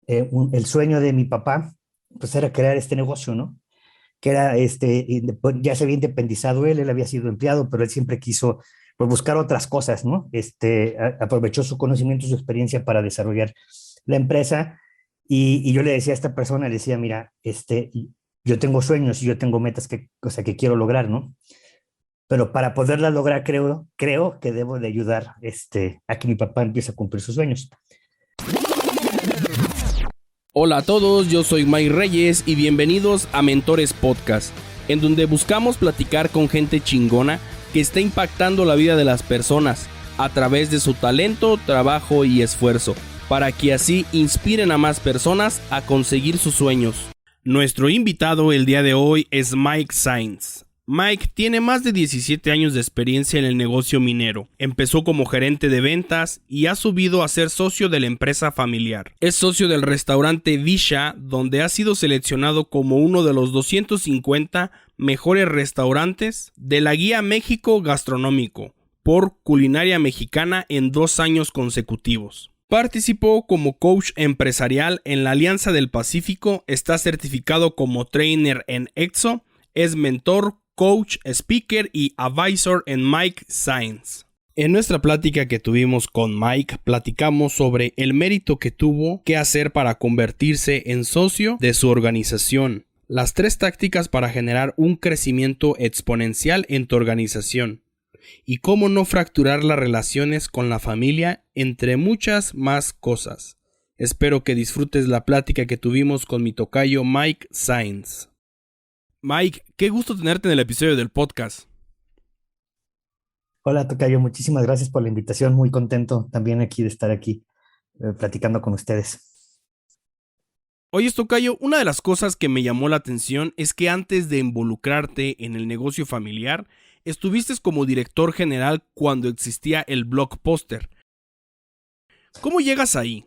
el sueño de mi papá, pues era crear este negocio, ¿no? Que era, pues, ya se había independizado él había sido empleado, pero él siempre quiso, pues, buscar otras cosas, ¿no? Aprovechó su conocimiento, su experiencia para desarrollar la empresa y yo le decía a esta persona, le decía, mira, yo tengo sueños y yo tengo metas que, o sea, que quiero lograr, ¿no? Pero para poderlas lograr, creo que debo de ayudar, a que mi papá empiece a cumplir sus sueños. Hola a todos, yo soy Mike Reyes y bienvenidos a Mentores Podcast, en donde buscamos platicar con gente chingona que está impactando la vida de las personas a través de su talento, trabajo y esfuerzo, para que así inspiren a más personas a conseguir sus sueños. Nuestro invitado el día de hoy es Mike Sainz. Mike tiene más de 17 años de experiencia en el negocio minero. Empezó como gerente de ventas y ha subido a ser socio de la empresa familiar. Es socio del restaurante Visha, donde ha sido seleccionado como uno de los 250 mejores restaurantes de la Guía México Gastronómico por Culinaria Mexicana en 2 años consecutivos. Participó como coach empresarial en la Alianza del Pacífico, está certificado como trainer en EXO, es mentor, coach, speaker y advisor en Mike Sainz. En nuestra plática que tuvimos con Mike, platicamos sobre el mérito que tuvo que hacer para convertirse en socio de su organización, las 3 tácticas para generar un crecimiento exponencial en tu organización, y cómo no fracturar las relaciones con la familia, entre muchas más cosas. Espero que disfrutes la plática que tuvimos con mi tocayo Mike Sainz. Mike, qué gusto tenerte en el episodio del podcast. Hola, Tocayo, muchísimas gracias por la invitación. Muy contento también aquí de estar aquí platicando con ustedes. Oye, tocayo, una de las cosas que me llamó la atención es que antes de involucrarte en el negocio familiar, estuviste como director general cuando existía el Blockbuster. ¿Cómo llegas ahí?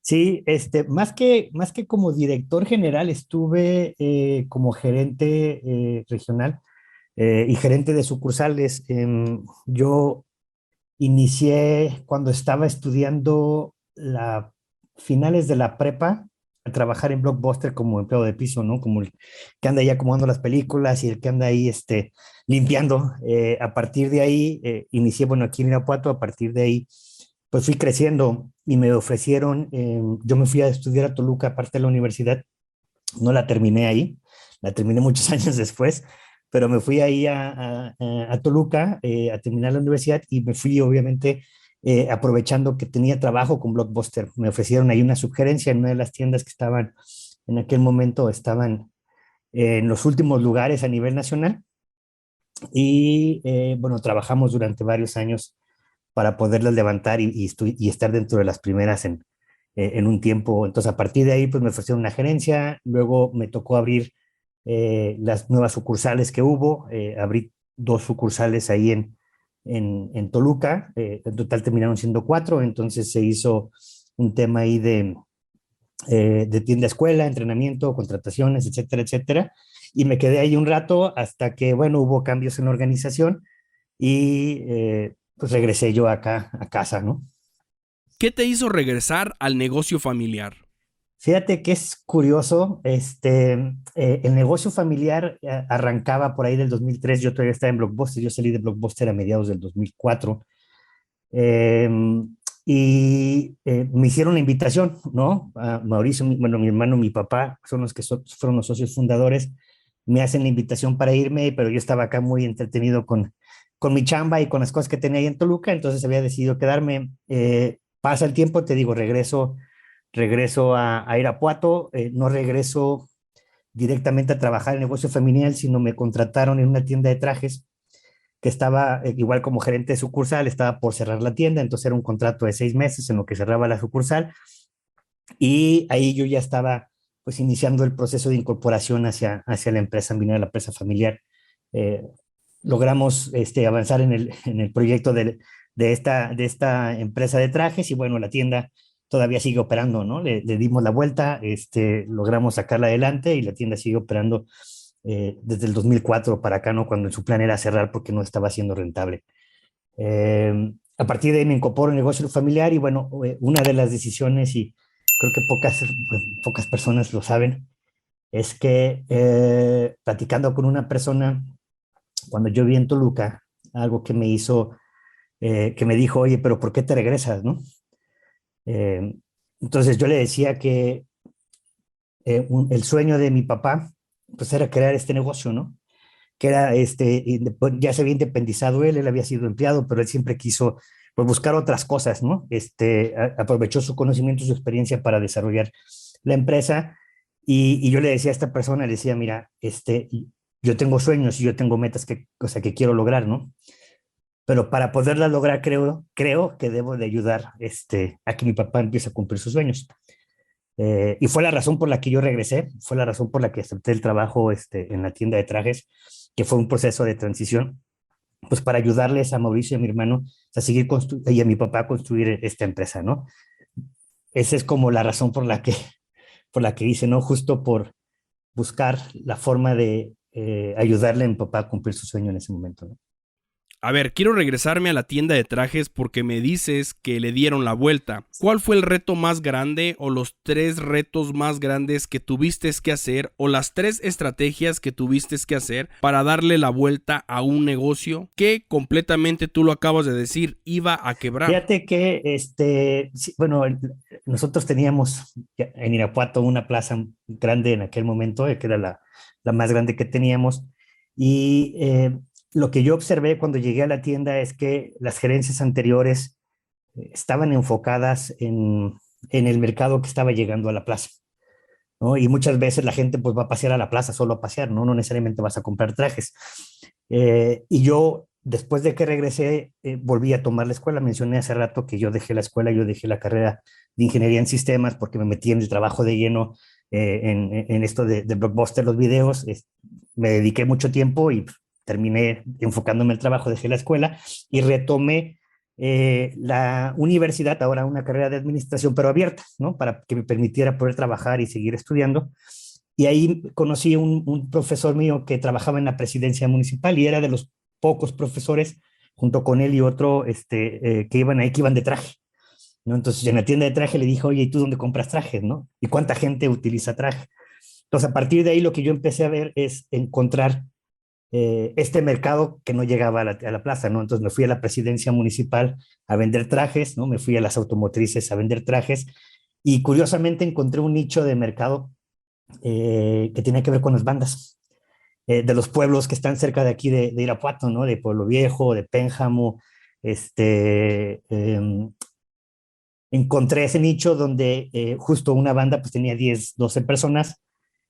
Sí, más que como director general, estuve como gerente regional y gerente de sucursales. Yo inicié cuando estaba estudiando finales de la prepa a trabajar en Blockbuster como empleado de piso, ¿no? Como el que anda ahí acomodando las películas y el que anda ahí limpiando. A partir de ahí, inicié, bueno, aquí en Irapuato, a partir de ahí, pues fui creciendo y me ofrecieron, yo me fui a estudiar a Toluca, aparte de la universidad, no la terminé ahí, la terminé muchos años después, pero me fui ahí a Toluca a terminar la universidad y me fui obviamente aprovechando que tenía trabajo con Blockbuster. Me ofrecieron ahí una sugerencia en una de las tiendas que estaban en aquel momento, estaban en los últimos lugares a nivel nacional y bueno, trabajamos durante varios años para poderlas levantar y estar dentro de las primeras en un tiempo. Entonces, a partir de ahí, pues me ofrecieron una gerencia, luego me tocó abrir las nuevas sucursales que hubo, abrí 2 sucursales ahí en Toluca, en total terminaron siendo 4, entonces se hizo un tema ahí de tienda escuela, entrenamiento, contrataciones, etcétera, etcétera, y me quedé ahí un rato hasta que, bueno, hubo cambios en la organización y pues regresé yo acá a casa, ¿no? ¿Qué te hizo regresar al negocio familiar? Fíjate que es curioso, el negocio familiar arrancaba por ahí del 2003, yo todavía estaba en Blockbuster, yo salí de Blockbuster a mediados del 2004, eh, y me hicieron la invitación, ¿no? A Mauricio, bueno, mi hermano, mi papá, son los que fueron los socios fundadores, me hacen la invitación para irme, pero yo estaba acá muy entretenido con mi chamba y con las cosas que tenía ahí en Toluca, entonces había decidido quedarme. Pasa el tiempo, te digo, regreso a Irapuato, no regreso directamente a trabajar en el negocio femenil, sino me contrataron en una tienda de trajes que estaba igual como gerente de sucursal, estaba por cerrar la tienda, entonces era un contrato de 6 meses en lo que cerraba la sucursal y ahí yo ya estaba pues iniciando el proceso de incorporación hacia la empresa minera, la empresa familiar. Eh, Logramos avanzar en el proyecto de esta empresa de trajes y bueno, la tienda todavía sigue operando, ¿no? Le dimos la vuelta, logramos sacarla adelante y la tienda sigue operando desde el 2004 para acá, ¿no? Cuando su plan era cerrar porque no estaba siendo rentable. A partir de ahí me incorporo en el negocio familiar y bueno, una de las decisiones creo que pocas personas lo saben, es que platicando con una persona, cuando yo vi en Toluca, algo que me hizo, que me dijo, oye, pero ¿por qué te regresas, no? Eh, entonces yo le decía que el sueño de mi papá, pues era crear este negocio, ¿no? Que era, ya se había independizado él había sido empleado, pero él siempre quiso, pues, buscar otras cosas, ¿no? Aprovechó su conocimiento, su experiencia para desarrollar la empresa, y yo le decía a esta persona, le decía, mira, yo tengo sueños y yo tengo metas o sea, que quiero lograr, ¿no? Pero para poderlas lograr, creo que debo de ayudar, a que mi papá empiece a cumplir sus sueños. Y fue la razón por la que yo regresé, fue la razón por la que acepté el trabajo, en la tienda de trajes, que fue un proceso de transición, pues para ayudarles a Mauricio y a mi hermano a seguir y a mi papá a construir esta empresa, ¿no? Esa es como la razón por la que hice, ¿no? Justo por buscar la forma de ayudarle a mi papá a cumplir su sueño en ese momento, ¿no? A ver, quiero regresarme a la tienda de trajes porque me dices que le dieron la vuelta. ¿Cuál fue el reto más grande o los 3 retos más grandes que tuviste que hacer o las 3 estrategias que tuviste que hacer para darle la vuelta a un negocio que completamente, tú lo acabas de decir, iba a quebrar? Fíjate que, sí, bueno, nosotros teníamos en Irapuato una plaza grande en aquel momento, que era la más grande que teníamos, y lo que yo observé cuando llegué a la tienda es que las gerencias anteriores estaban enfocadas en el mercado que estaba llegando a la plaza, ¿no? Y muchas veces la gente pues va a pasear a la plaza solo a pasear, ¿no? No necesariamente vas a comprar trajes. Y yo, después de que regresé, volví a tomar la escuela. Mencioné hace rato que yo dejé la escuela, yo dejé la carrera de ingeniería en sistemas porque me metí en el trabajo de lleno, en esto de Blockbuster, los videos. Me dediqué mucho tiempo y terminé enfocándome en el trabajo, dejé la escuela y retomé la universidad, ahora una carrera de administración, pero abierta, ¿no? Para que me permitiera poder trabajar y seguir estudiando. Y ahí conocí un profesor mío que trabajaba en la presidencia municipal y era de los pocos profesores, junto con él y otro, que iban ahí, que iban de traje, ¿no? Entonces en la tienda de traje le dije, oye, ¿y tú dónde compras trajes, no? ¿Y cuánta gente utiliza traje? Entonces a partir de ahí lo que yo empecé a ver es encontrar este mercado que no llegaba a la plaza, ¿no? Entonces me fui a la presidencia municipal a vender trajes, ¿no? Me fui a las automotrices a vender trajes y curiosamente encontré un nicho de mercado que tiene que ver con las bandas de los pueblos que están cerca de aquí de Irapuato, ¿no? De Pueblo Viejo, de Pénjamo. este, eh, Encontré ese nicho donde justo una banda pues tenía 10 12 personas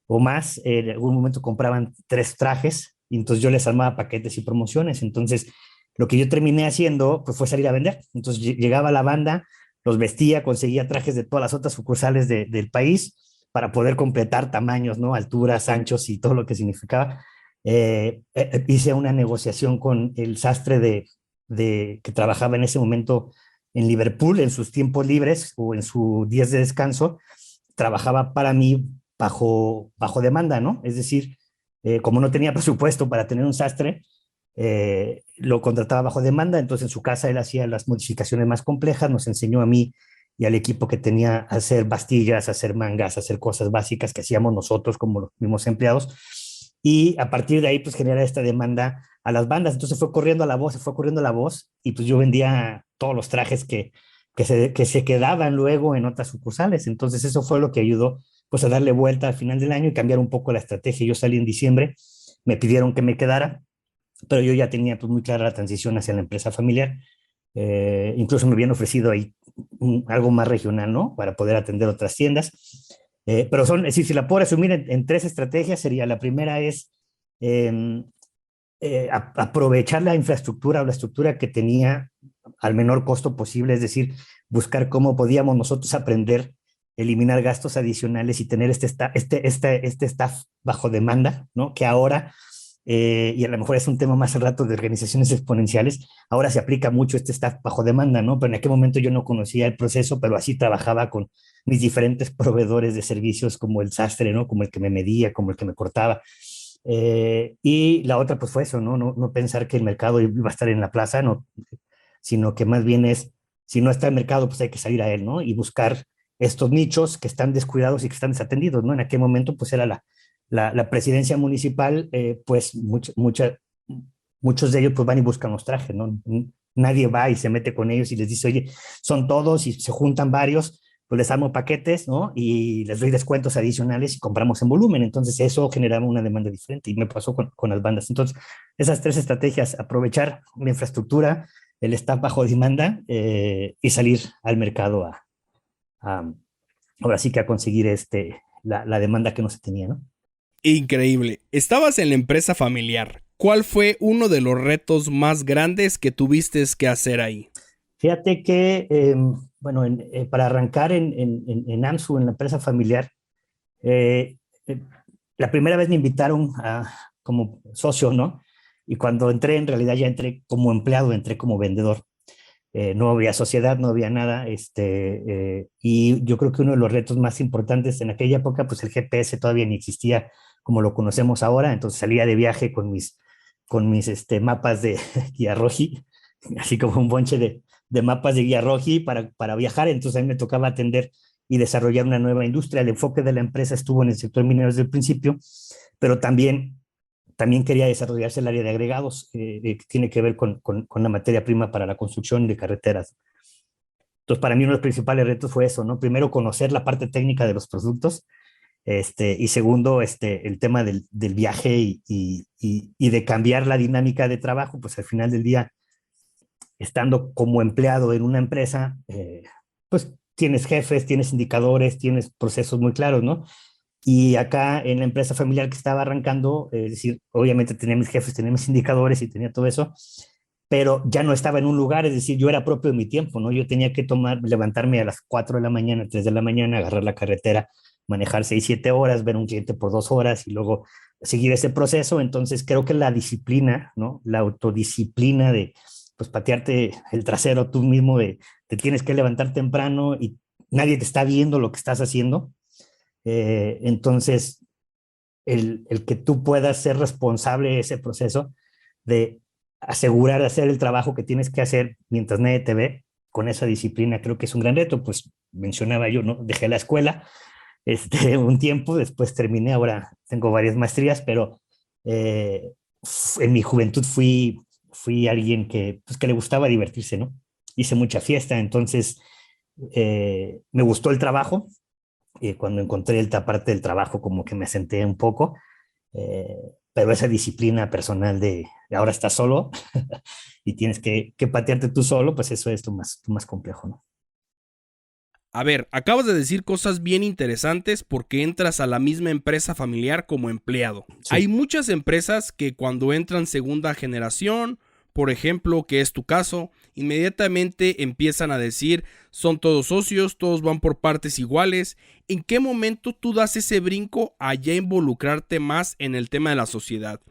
o más. En algún momento compraban 3 trajes y entonces yo les armaba paquetes y promociones. Entonces lo que yo terminé haciendo pues fue salir a vender. Entonces llegaba la banda, los vestía, conseguía trajes de todas las otras sucursales del país para poder completar tamaños, ¿no? Alturas, anchos y todo lo que significaba. Hice una negociación con el sastre que trabajaba en ese momento en Liverpool, en sus tiempos libres o en sus días de descanso, trabajaba para mí bajo demanda, ¿no? Es decir, como no tenía presupuesto para tener un sastre, lo contrataba bajo demanda, entonces en su casa él hacía las modificaciones más complejas, nos enseñó a mí y al equipo que tenía a hacer bastillas, a hacer mangas, a hacer cosas básicas que hacíamos nosotros como los mismos empleados, y a partir de ahí pues genera esta demanda a las bandas, entonces fue corriendo la voz, se fue corriendo la voz, y pues yo vendía todos los trajes que se quedaban luego en otras sucursales. Entonces eso fue lo que ayudó pues a darle vuelta al final del año y cambiar un poco la estrategia. Yo salí en diciembre, me pidieron que me quedara, pero yo ya tenía pues muy clara la transición hacia la empresa familiar. Incluso me habían ofrecido ahí algo más regional, ¿no? Para poder atender otras tiendas. Pero son, es decir, si la puedo resumir en 3 estrategias, sería la primera es eh, aprovechar la infraestructura o la estructura que tenía al menor costo posible, es decir, buscar cómo podíamos nosotros aprender, eliminar gastos adicionales y tener este staff bajo demanda, ¿no? Que ahora, y a lo mejor es un tema más al rato de organizaciones exponenciales, ahora se aplica mucho este staff bajo demanda, ¿no? Pero en aquel momento yo no conocía el proceso, pero así trabajaba con mis diferentes proveedores de servicios, como el sastre, ¿no? Como el que me medía, como el que me cortaba. Y la otra, pues fue eso, ¿no? No pensar que el mercado iba a estar en la plaza, no, sino que más bien es, si no está el mercado, pues hay que salir a él, ¿no? Y buscar estos nichos que están descuidados y que están desatendidos, ¿no? En aquel momento, pues era la presidencia municipal, pues muchos de ellos pues van y buscan los trajes, ¿no? Nadie va y se mete con ellos y les dice, oye, son todos y se juntan varios, pues les damos paquetes, ¿no? Y les doy descuentos adicionales y compramos en volumen. Entonces eso generaba una demanda diferente y me pasó con las bandas. Entonces, esas tres estrategias, aprovechar la infraestructura, el staff bajo demanda y salir al mercado a, ahora sí que a conseguir la demanda que no se tenía, ¿no? Increíble. Estabas en la empresa familiar. ¿Cuál fue uno de los retos más grandes que tuviste que hacer ahí? Fíjate que, bueno, para arrancar en AMSU, en la empresa familiar, eh, eh, la primera vez me invitaron como socio, ¿no? Y cuando entré, en realidad ya entré como empleado, entré como vendedor. No había sociedad, no había nada, y yo creo que uno de los retos más importantes en aquella época, pues el GPS todavía ni existía como lo conocemos ahora, entonces salía de viaje con mis mapas de guía roji, así como un bonche de mapas de guía roji para viajar, entonces a mí me tocaba atender y desarrollar una nueva industria. El enfoque de la empresa estuvo en el sector minero desde el principio, pero también quería desarrollarse el área de agregados, que tiene que ver con la materia prima para la construcción de carreteras. Entonces, para mí uno de los principales retos fue eso, ¿no? Primero, conocer la parte técnica de los productos, y segundo, el tema del viaje y de cambiar la dinámica de trabajo, pues al final del día, estando como empleado en una empresa, pues tienes jefes, tienes indicadores, tienes procesos muy claros, ¿no? Y acá en la empresa familiar que estaba arrancando, es decir, obviamente tenía mis jefes, tenía mis indicadores y tenía todo eso, pero ya no estaba en un lugar, es decir, yo era propio de mi tiempo, ¿no? Yo tenía que levantarme a las 4 de la mañana, 3 de la mañana, agarrar la carretera, manejar 6 7 horas, ver a un cliente por 2 horas y luego seguir ese proceso. Entonces creo que la disciplina, ¿no? La autodisciplina de, pues, patearte el trasero tú mismo, de te tienes que levantar temprano y nadie te está viendo lo que estás haciendo. Entonces, el que tú puedas ser responsable de ese proceso, de asegurar de hacer el trabajo que tienes que hacer mientras nadie te ve, con esa disciplina, creo que es un gran reto. Pues mencionaba yo, ¿no? Dejé la escuela un tiempo, después terminé, ahora tengo varias maestrías, pero eh, en mi juventud fui alguien que le gustaba divertirse, ¿no? Hice mucha fiesta, entonces me gustó el trabajo, cuando encontré esta parte del trabajo como que me senté un poco, eh, pero esa disciplina personal de ahora estás solo y tienes que patearte tú solo, pues eso es lo más complejo, ¿no? A ver, acabas de decir cosas bien interesantes porque entras a la misma empresa familiar como empleado. Hay Sí. muchas empresas que cuando entran segunda generación, por ejemplo, que es tu caso, inmediatamente empiezan a decir, son todos socios, todos van por partes iguales. ¿En qué momento tú das ese brinco a ya involucrarte más en el tema de la sociedad?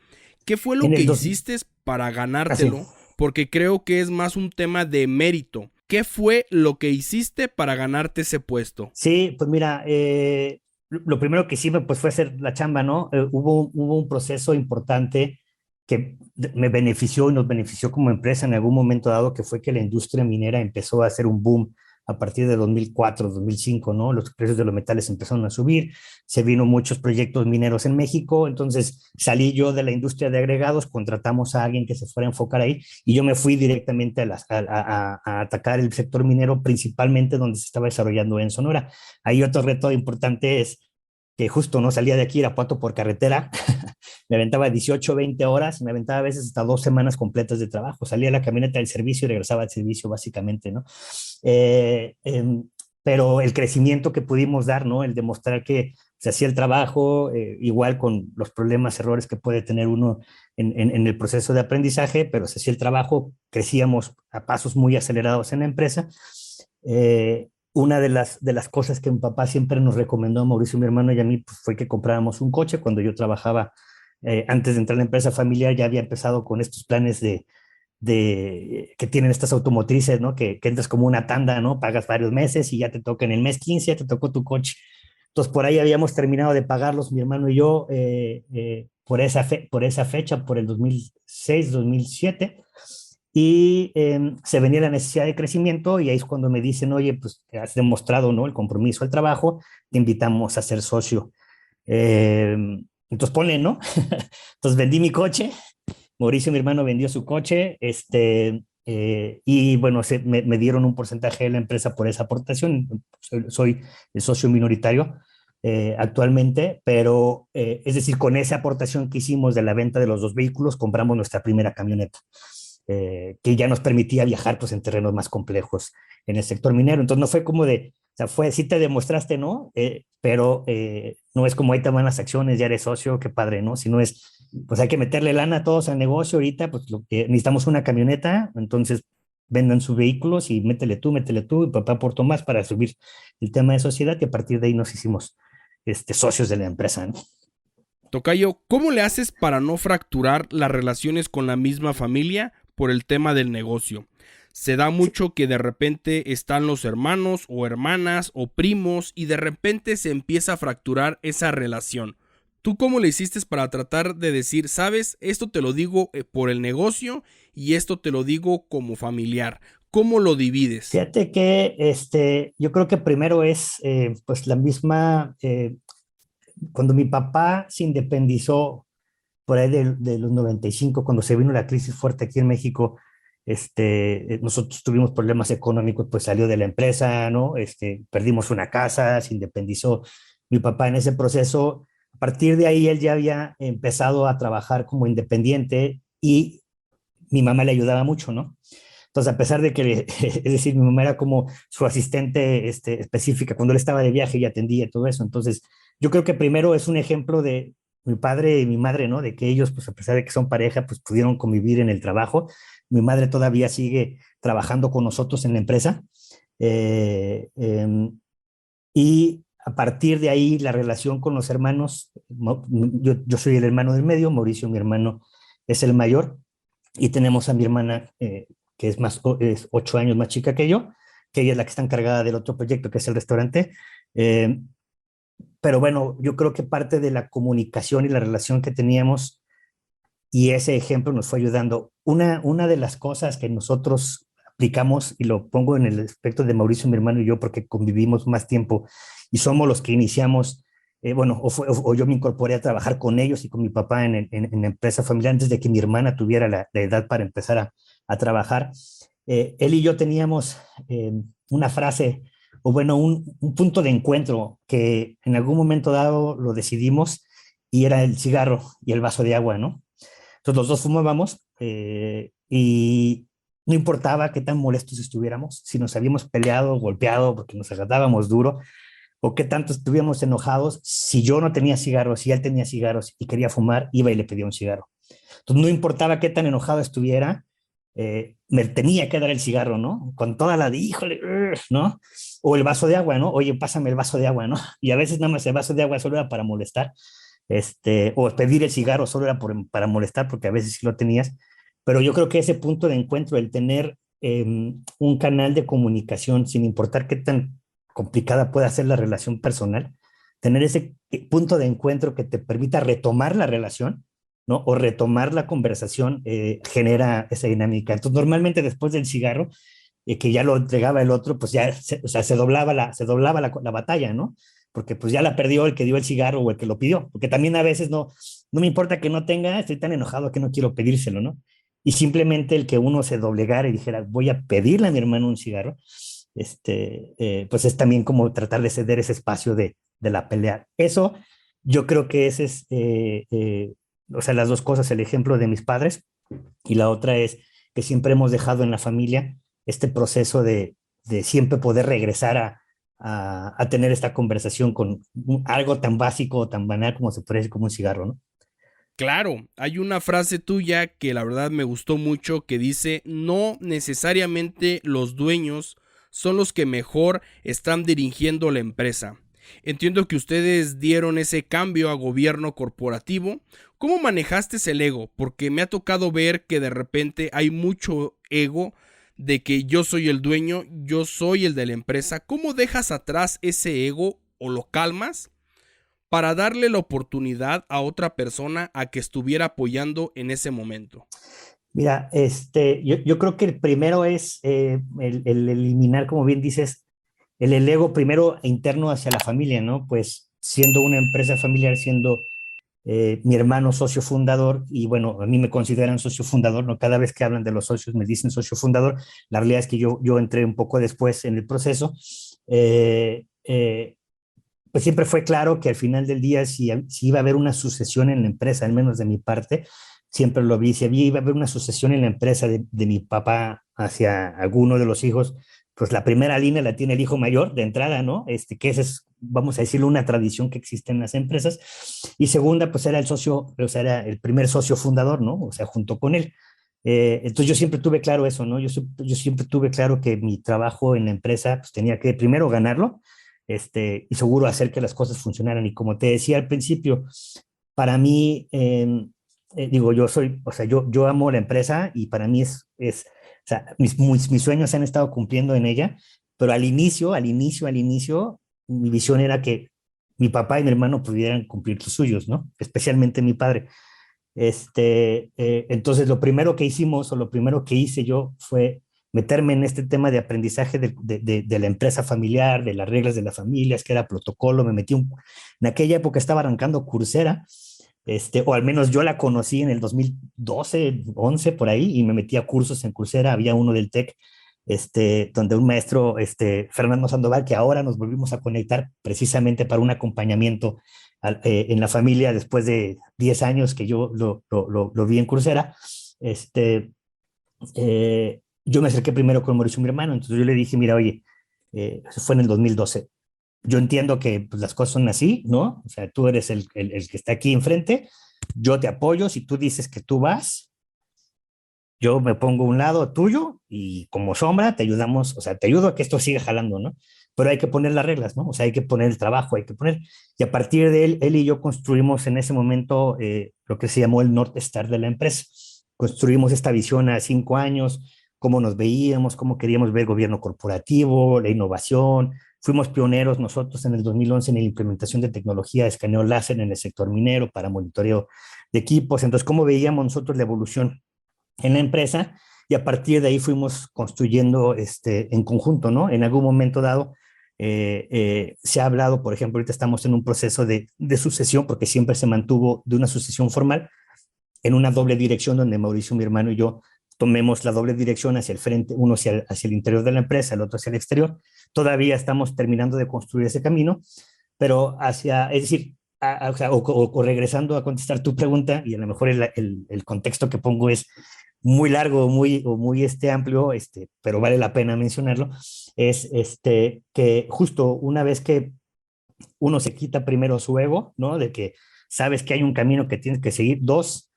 ¿Qué fue lo En que el dos, hiciste para así. ganártelo? Porque creo que es más un tema de mérito. ¿Qué fue lo que hiciste para ganarte ese puesto? Sí, pues mira, lo primero que hicimos pues fue hacer la chamba, ¿no? Hubo un proceso importante que me benefició y nos benefició como empresa en algún momento dado, que fue que la industria minera empezó a hacer un boom a partir de 2004, 2005, ¿no? Los precios de los metales empezaron a subir, se vino muchos proyectos mineros en México, entonces salí yo de la industria de agregados, contratamos a alguien que se fuera a enfocar ahí y yo me fui directamente a atacar el sector minero, principalmente donde se estaba desarrollando en Sonora. Ahí otro reto importante es que justo no salía de aquí, Irapuato, por carretera, me aventaba 18, 20 horas, me aventaba a veces hasta 2 semanas completas de trabajo, salía a la camioneta del servicio y regresaba al servicio básicamente, ¿no? Eh, eh, pero el crecimiento que pudimos dar, ¿no? El demostrar que se hacía el trabajo, igual con los problemas, errores que puede tener uno en el proceso de aprendizaje, pero se hacía el trabajo, crecíamos a pasos muy acelerados en la empresa. Una de las cosas que mi papá siempre nos recomendó a Mauricio, mi hermano y a mí, pues, fue que compráramos un coche. Cuando yo trabajaba, antes de entrar a la empresa familiar, ya había empezado con estos planes que tienen estas automotrices, ¿no? Que entras como una tanda, ¿no? Pagas varios meses y ya te toca en el mes 15, ya te tocó tu coche. Entonces, por ahí habíamos terminado de pagarlos, mi hermano y yo, por esa fecha, por el 2006, 2007. y se venía la necesidad de crecimiento y ahí es cuando me dicen, oye, pues has demostrado, ¿no?, el compromiso al trabajo, te invitamos a ser socio. Eh, entonces ponle, ¿no? Entonces vendí mi coche, Mauricio, mi hermano, vendió su coche, y bueno, me dieron un porcentaje de la empresa por esa aportación. Soy el socio minoritario actualmente, pero es decir, con esa aportación que hicimos de la venta de los dos vehículos, compramos nuestra primera camioneta, que ya nos permitía viajar pues en terrenos más complejos en el sector minero. Entonces no fue como de, o sea, fue, sí te demostraste, ¿no? Pero no es como ahí te van las acciones, ya eres socio, qué padre, ¿no? Sino es, pues hay que meterle lana a todos al negocio ahorita, pues lo que necesitamos una camioneta, entonces vendan sus vehículos y métele tú, y papá aportó más para subir el tema de sociedad y a partir de ahí nos hicimos socios de la empresa, ¿no? Tocayo, ¿cómo le haces para no fracturar las relaciones con la misma familia por el tema del negocio? Se da Sí, mucho que de repente están los hermanos o hermanas o primos y de repente se empieza a fracturar esa relación. ¿Tú cómo le hiciste para tratar de decir, sabes, esto te lo digo por el negocio y esto te lo digo como familiar? ¿Cómo lo divides? fíjate que yo creo que primero es pues la misma, cuando mi papá se independizó por ahí de los 95, cuando se vino la crisis fuerte aquí en México, nosotros tuvimos problemas económicos, pues salió de la empresa, ¿no? Perdimos una casa, se independizó mi papá en ese proceso. A partir de ahí él ya había empezado a trabajar como independiente y mi mamá le ayudaba mucho, ¿no? Entonces, a pesar de que, es decir, mi mamá era como su asistente específica, cuando él estaba de viaje y atendía todo eso. Entonces, yo creo que primero es un ejemplo de mi padre y mi madre, ¿no? De que ellos, pues a pesar de que son pareja, pues pudieron convivir en el trabajo. Mi madre todavía sigue trabajando con nosotros en la empresa. Eh, eh, y a partir de ahí, la relación con los hermanos, yo soy el hermano del medio, Mauricio, mi hermano, es el mayor y tenemos a mi hermana, que es, es 8 años más chica que yo, que ella es la que está encargada del otro proyecto, que es el restaurante. Eh, pero bueno, yo creo que parte de la comunicación y la relación que teníamos y ese ejemplo nos fue ayudando. Una de las cosas que nosotros aplicamos, y lo pongo en el aspecto de Mauricio, mi hermano y yo, porque convivimos más tiempo y somos los que iniciamos, bueno, o yo me incorporé a trabajar con ellos y con mi papá en la empresa familiar antes de que mi hermana tuviera la edad para empezar a trabajar. Él y yo teníamos una frase, o bueno, un punto de encuentro que en algún momento dado lo decidimos y era el cigarro y el vaso de agua, ¿no? Entonces los dos fumábamos y no importaba qué tan molestos estuviéramos, si nos habíamos peleado, golpeado, porque nos agarrábamos duro, o qué tanto estuviéramos enojados, si yo no tenía cigarros, si él tenía cigarros y quería fumar, iba y le pedía un cigarro. Entonces no importaba qué tan enojado estuviera, me tenía que dar el cigarro, ¿no? Con toda la de, híjole, ¿no? O el vaso de agua, ¿no? Oye, pásame el vaso de agua, ¿no? Y a veces nada más el vaso de agua solo era para molestar, o pedir el cigarro solo era para molestar, porque a veces sí lo tenías, pero yo creo que ese punto de encuentro, el tener un canal de comunicación, sin importar qué tan complicada pueda ser la relación personal, tener ese punto de encuentro que te permita retomar la relación, ¿no? O retomar la conversación, genera esa dinámica. Entonces, normalmente después del cigarro, que ya lo entregaba el otro, pues ya, o sea, se doblaba la batalla, ¿no? Porque pues ya la perdió el que dio el cigarro o el que lo pidió, porque también a veces no me importa que no tenga, estoy tan enojado que no quiero pedírselo, ¿no? Y simplemente el que uno se doblegara y dijera, voy a pedirle a mi hermano un cigarro, pues es también como tratar de ceder ese espacio de la pelea. Eso, yo creo que ese es, o sea, las dos cosas, el ejemplo de mis padres y la otra es que siempre hemos dejado en la familia este proceso de siempre poder regresar a tener esta conversación con algo tan básico o tan banal como se puede decir como un cigarro, ¿no? Claro, hay una frase tuya que la verdad me gustó mucho que dice, no necesariamente los dueños son los que mejor están dirigiendo la empresa. Entiendo que ustedes dieron ese cambio a gobierno corporativo. ¿Cómo manejaste el ego? Porque me ha tocado ver que de repente hay mucho ego de que yo soy el dueño, yo soy el de la empresa. ¿Cómo dejas atrás ese ego o lo calmas para darle la oportunidad a otra persona a que estuviera apoyando en ese momento? Mira, yo creo que el primero es el eliminar, como bien dices, el ego primero interno hacia la familia, ¿no? Pues siendo una empresa familiar, siendo mi hermano socio fundador, y bueno, a mí me consideran socio fundador, ¿no? Cada vez que hablan de los socios me dicen socio fundador, la realidad es que yo entré un poco después en el proceso, eh, eh, pues siempre fue claro que al final del día, si iba a haber una sucesión en la empresa, al menos de mi parte, siempre lo vi, si iba a haber una sucesión en la empresa de mi papá hacia alguno de los hijos, pues la primera línea la tiene el hijo mayor de entrada, ¿no? Que esa es, vamos a decirlo, una tradición que existe en las empresas. Y segunda, pues era el socio, o sea, era el primer socio fundador, ¿no? O sea, junto con él. Entonces yo siempre tuve claro eso, ¿no? Yo siempre tuve claro que mi trabajo en la empresa pues tenía que primero ganarlo, y seguro hacer que las cosas funcionaran. Y como te decía al principio, para mí, digo, o sea, yo amo la empresa y para mí o sea, mis sueños se han estado cumpliendo en ella, pero al inicio, mi visión era que mi papá y mi hermano pudieran cumplir los suyos, ¿no? Especialmente mi padre. Entonces, lo primero que hicimos o lo primero que hice yo fue meterme en este tema de aprendizaje de la empresa familiar, de las reglas de las familias, que era protocolo. En aquella época estaba arrancando Coursera, o al menos yo la conocí en el 2012, 11 por ahí, y me metí a cursos en Coursera. Había uno del TEC, donde un maestro, Fernando Sandoval, que ahora nos volvimos a conectar precisamente para un acompañamiento en la familia después de 10 años que yo lo vi en Coursera. Yo me acerqué primero con Mauricio, mi hermano, entonces yo le dije, mira, oye, eso fue en el 2012. Yo entiendo que pues, las cosas son así, ¿no? O sea, tú eres el que está aquí enfrente, yo te apoyo, si tú dices que tú vas, yo me pongo a un lado tuyo y como sombra te ayudamos, o sea, te ayudo a que esto siga jalando, ¿no? Pero hay que poner las reglas, ¿no? O sea, hay que poner el trabajo, hay que poner, y a partir de él y yo construimos en ese momento lo que se llamó el North Star de la empresa. Construimos esta visión a 5 años, cómo nos veíamos, cómo queríamos ver gobierno corporativo, la innovación. Fuimos pioneros nosotros en el 2011 en la implementación de tecnología de escaneo láser en el sector minero para monitoreo de equipos. Entonces, ¿cómo veíamos nosotros la evolución en la empresa? Y a partir de ahí fuimos construyendo en conjunto, ¿no? En algún momento dado se ha hablado, por ejemplo, ahorita estamos en un proceso de sucesión, porque siempre se mantuvo de una sucesión formal, en una doble dirección donde Mauricio, mi hermano y yo tomemos la doble dirección hacia el frente, uno hacia el interior de la empresa, el otro hacia el exterior. Todavía estamos terminando de construir ese camino, pero es decir, o regresando a contestar tu pregunta, y a lo mejor el contexto que pongo es muy largo muy amplio, pero vale la pena mencionarlo, es que justo una vez que uno se quita primero su ego, ¿no? De que sabes que hay un camino que tienes que seguir. Dos,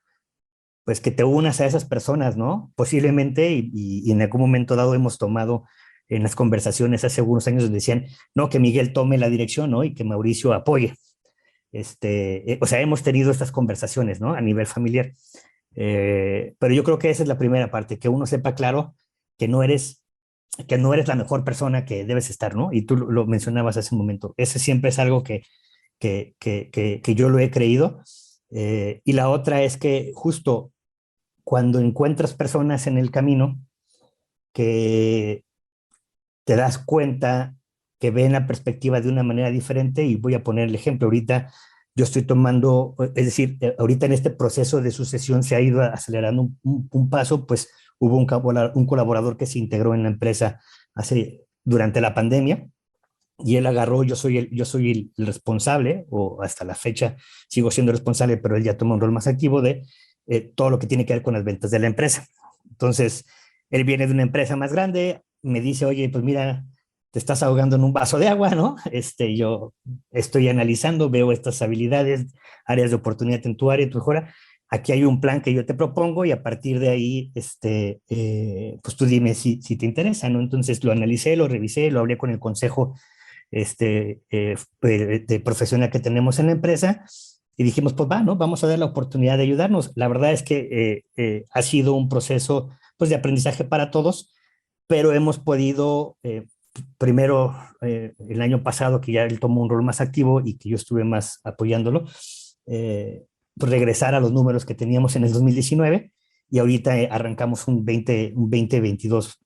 pues que te unas a esas personas, ¿no? Posiblemente, y en algún momento dado hemos tomado en las conversaciones hace algunos años donde decían, no, que Miguel tome la dirección, ¿no? Y que Mauricio apoye. O sea, hemos tenido estas conversaciones, ¿no? A nivel familiar. Pero yo creo que esa es la primera parte, que uno sepa claro que no eres, que no eres la mejor persona que debes estar, ¿no? Y tú lo mencionabas hace un momento. Ese siempre es algo que yo lo he creído. Y la otra es que justo cuando encuentras personas en el camino que te das cuenta que ven la perspectiva de una manera diferente, y voy a poner el ejemplo, ahorita yo estoy tomando, es decir, ahorita en este proceso de sucesión se ha ido acelerando un paso, pues hubo un colaborador que se integró en la empresa durante la pandemia, y él agarró, yo soy el responsable, o hasta la fecha sigo siendo responsable, pero él ya toma un rol más activo de todo lo que tiene que ver con las ventas de la empresa. Entonces, él viene de una empresa más grande, me dice, oye, pues mira, te estás ahogando en un vaso de agua, ¿no? Yo estoy analizando, veo estas habilidades, áreas de oportunidad en tu área, en tu mejora. Aquí hay un plan que yo te propongo y a partir de ahí, pues tú dime si te interesa, ¿no? Entonces lo analicé, lo revisé, lo hablé con el consejo de profesional que tenemos en la empresa, y dijimos, pues va, ¿no? Vamos a dar la oportunidad de ayudarnos. La verdad es que ha sido un proceso pues de aprendizaje para todos, pero hemos podido, primero, el año pasado, que ya él tomó un rol más activo y que yo estuve más apoyándolo, pues regresar a los números que teníamos en el 2019, y ahorita arrancamos un 2022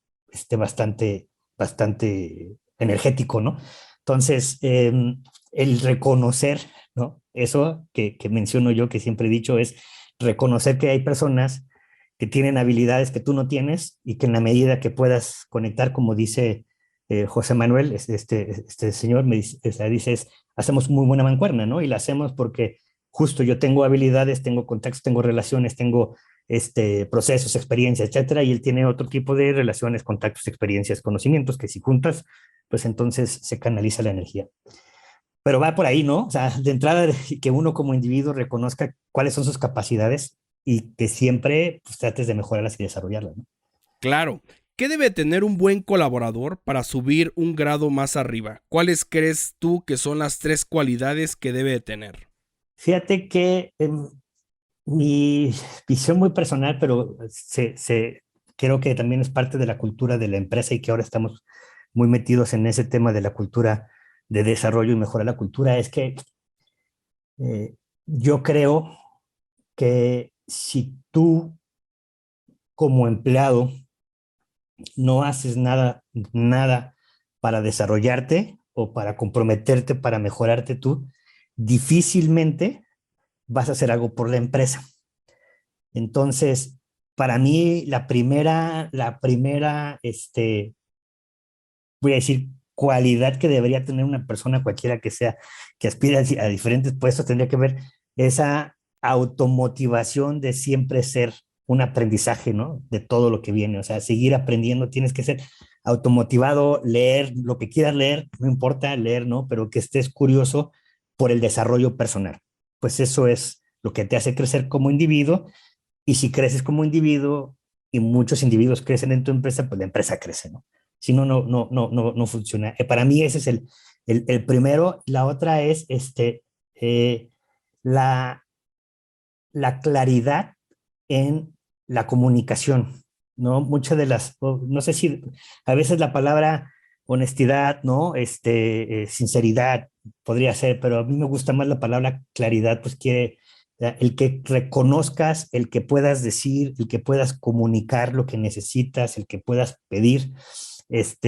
bastante energético, ¿no? Entonces, el reconocer, ¿no? Eso que menciono yo, que siempre he dicho, es reconocer que hay personas que tienen habilidades que tú no tienes y que en la medida que puedas conectar, como dice José Manuel, este señor, me dice, o sea, dices, hacemos muy buena mancuerna, ¿no? Y la hacemos porque justo yo tengo habilidades, tengo contactos, tengo relaciones, tengo procesos, experiencias, etcétera, y él tiene otro tipo de relaciones, contactos, experiencias, conocimientos que si juntas, pues entonces se canaliza la energía. Pero va por ahí, ¿no? O sea, de entrada, que uno como individuo reconozca cuáles son sus capacidades y que siempre pues, trates de mejorarlas y desarrollarlas, ¿no? Claro. ¿Qué debe tener un buen colaborador para subir un grado más arriba? ¿Cuáles crees tú que son las 3 cualidades que debe de tener? Fíjate que mi visión muy personal, pero creo que también es parte de la cultura de la empresa y que ahora estamos muy metidos en ese tema de la cultura de desarrollo y mejorar la cultura, es que eh, yo creo que si tú como empleado no haces nada para desarrollarte o para comprometerte, para mejorarte tú, difícilmente vas a hacer algo por la empresa. Entonces, para mí, voy a decir, cualidad que debería tener una persona cualquiera que sea, que aspira a diferentes puestos, tendría que ver esa automotivación de siempre ser un aprendizaje, ¿no? De todo lo que viene, o sea, seguir aprendiendo, tienes que ser automotivado, leer lo que quieras leer, no importa leer, ¿no? Pero que estés curioso por el desarrollo personal. Pues eso es lo que te hace crecer como individuo y si creces como individuo y muchos individuos crecen en tu empresa, pues la empresa crece, ¿no? Si no, no funciona. Para mí ese es el primero. La otra es eh, la, la claridad en la comunicación, ¿no? Muchas de no sé si a veces la palabra honestidad, ¿no? Sinceridad podría ser, pero a mí me gusta más la palabra claridad, pues quiere el que reconozcas, el que puedas decir, el que puedas comunicar lo que necesitas, el que puedas pedir, el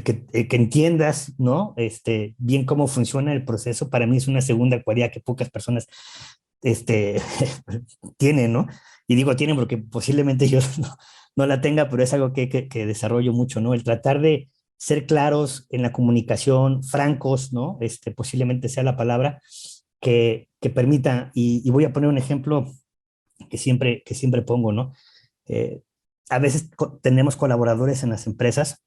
que entiendas, ¿no? Bien cómo funciona el proceso, para mí es una segunda cualidad que pocas personas este, tienen, ¿no? Y digo tienen porque posiblemente yo no la tenga, pero es algo que desarrollo mucho, ¿no? El tratar de ser claros en la comunicación, francos, ¿no? Posiblemente sea la palabra que permita, y voy a poner un ejemplo que siempre pongo, ¿no? Eh, a veces tenemos colaboradores en las empresas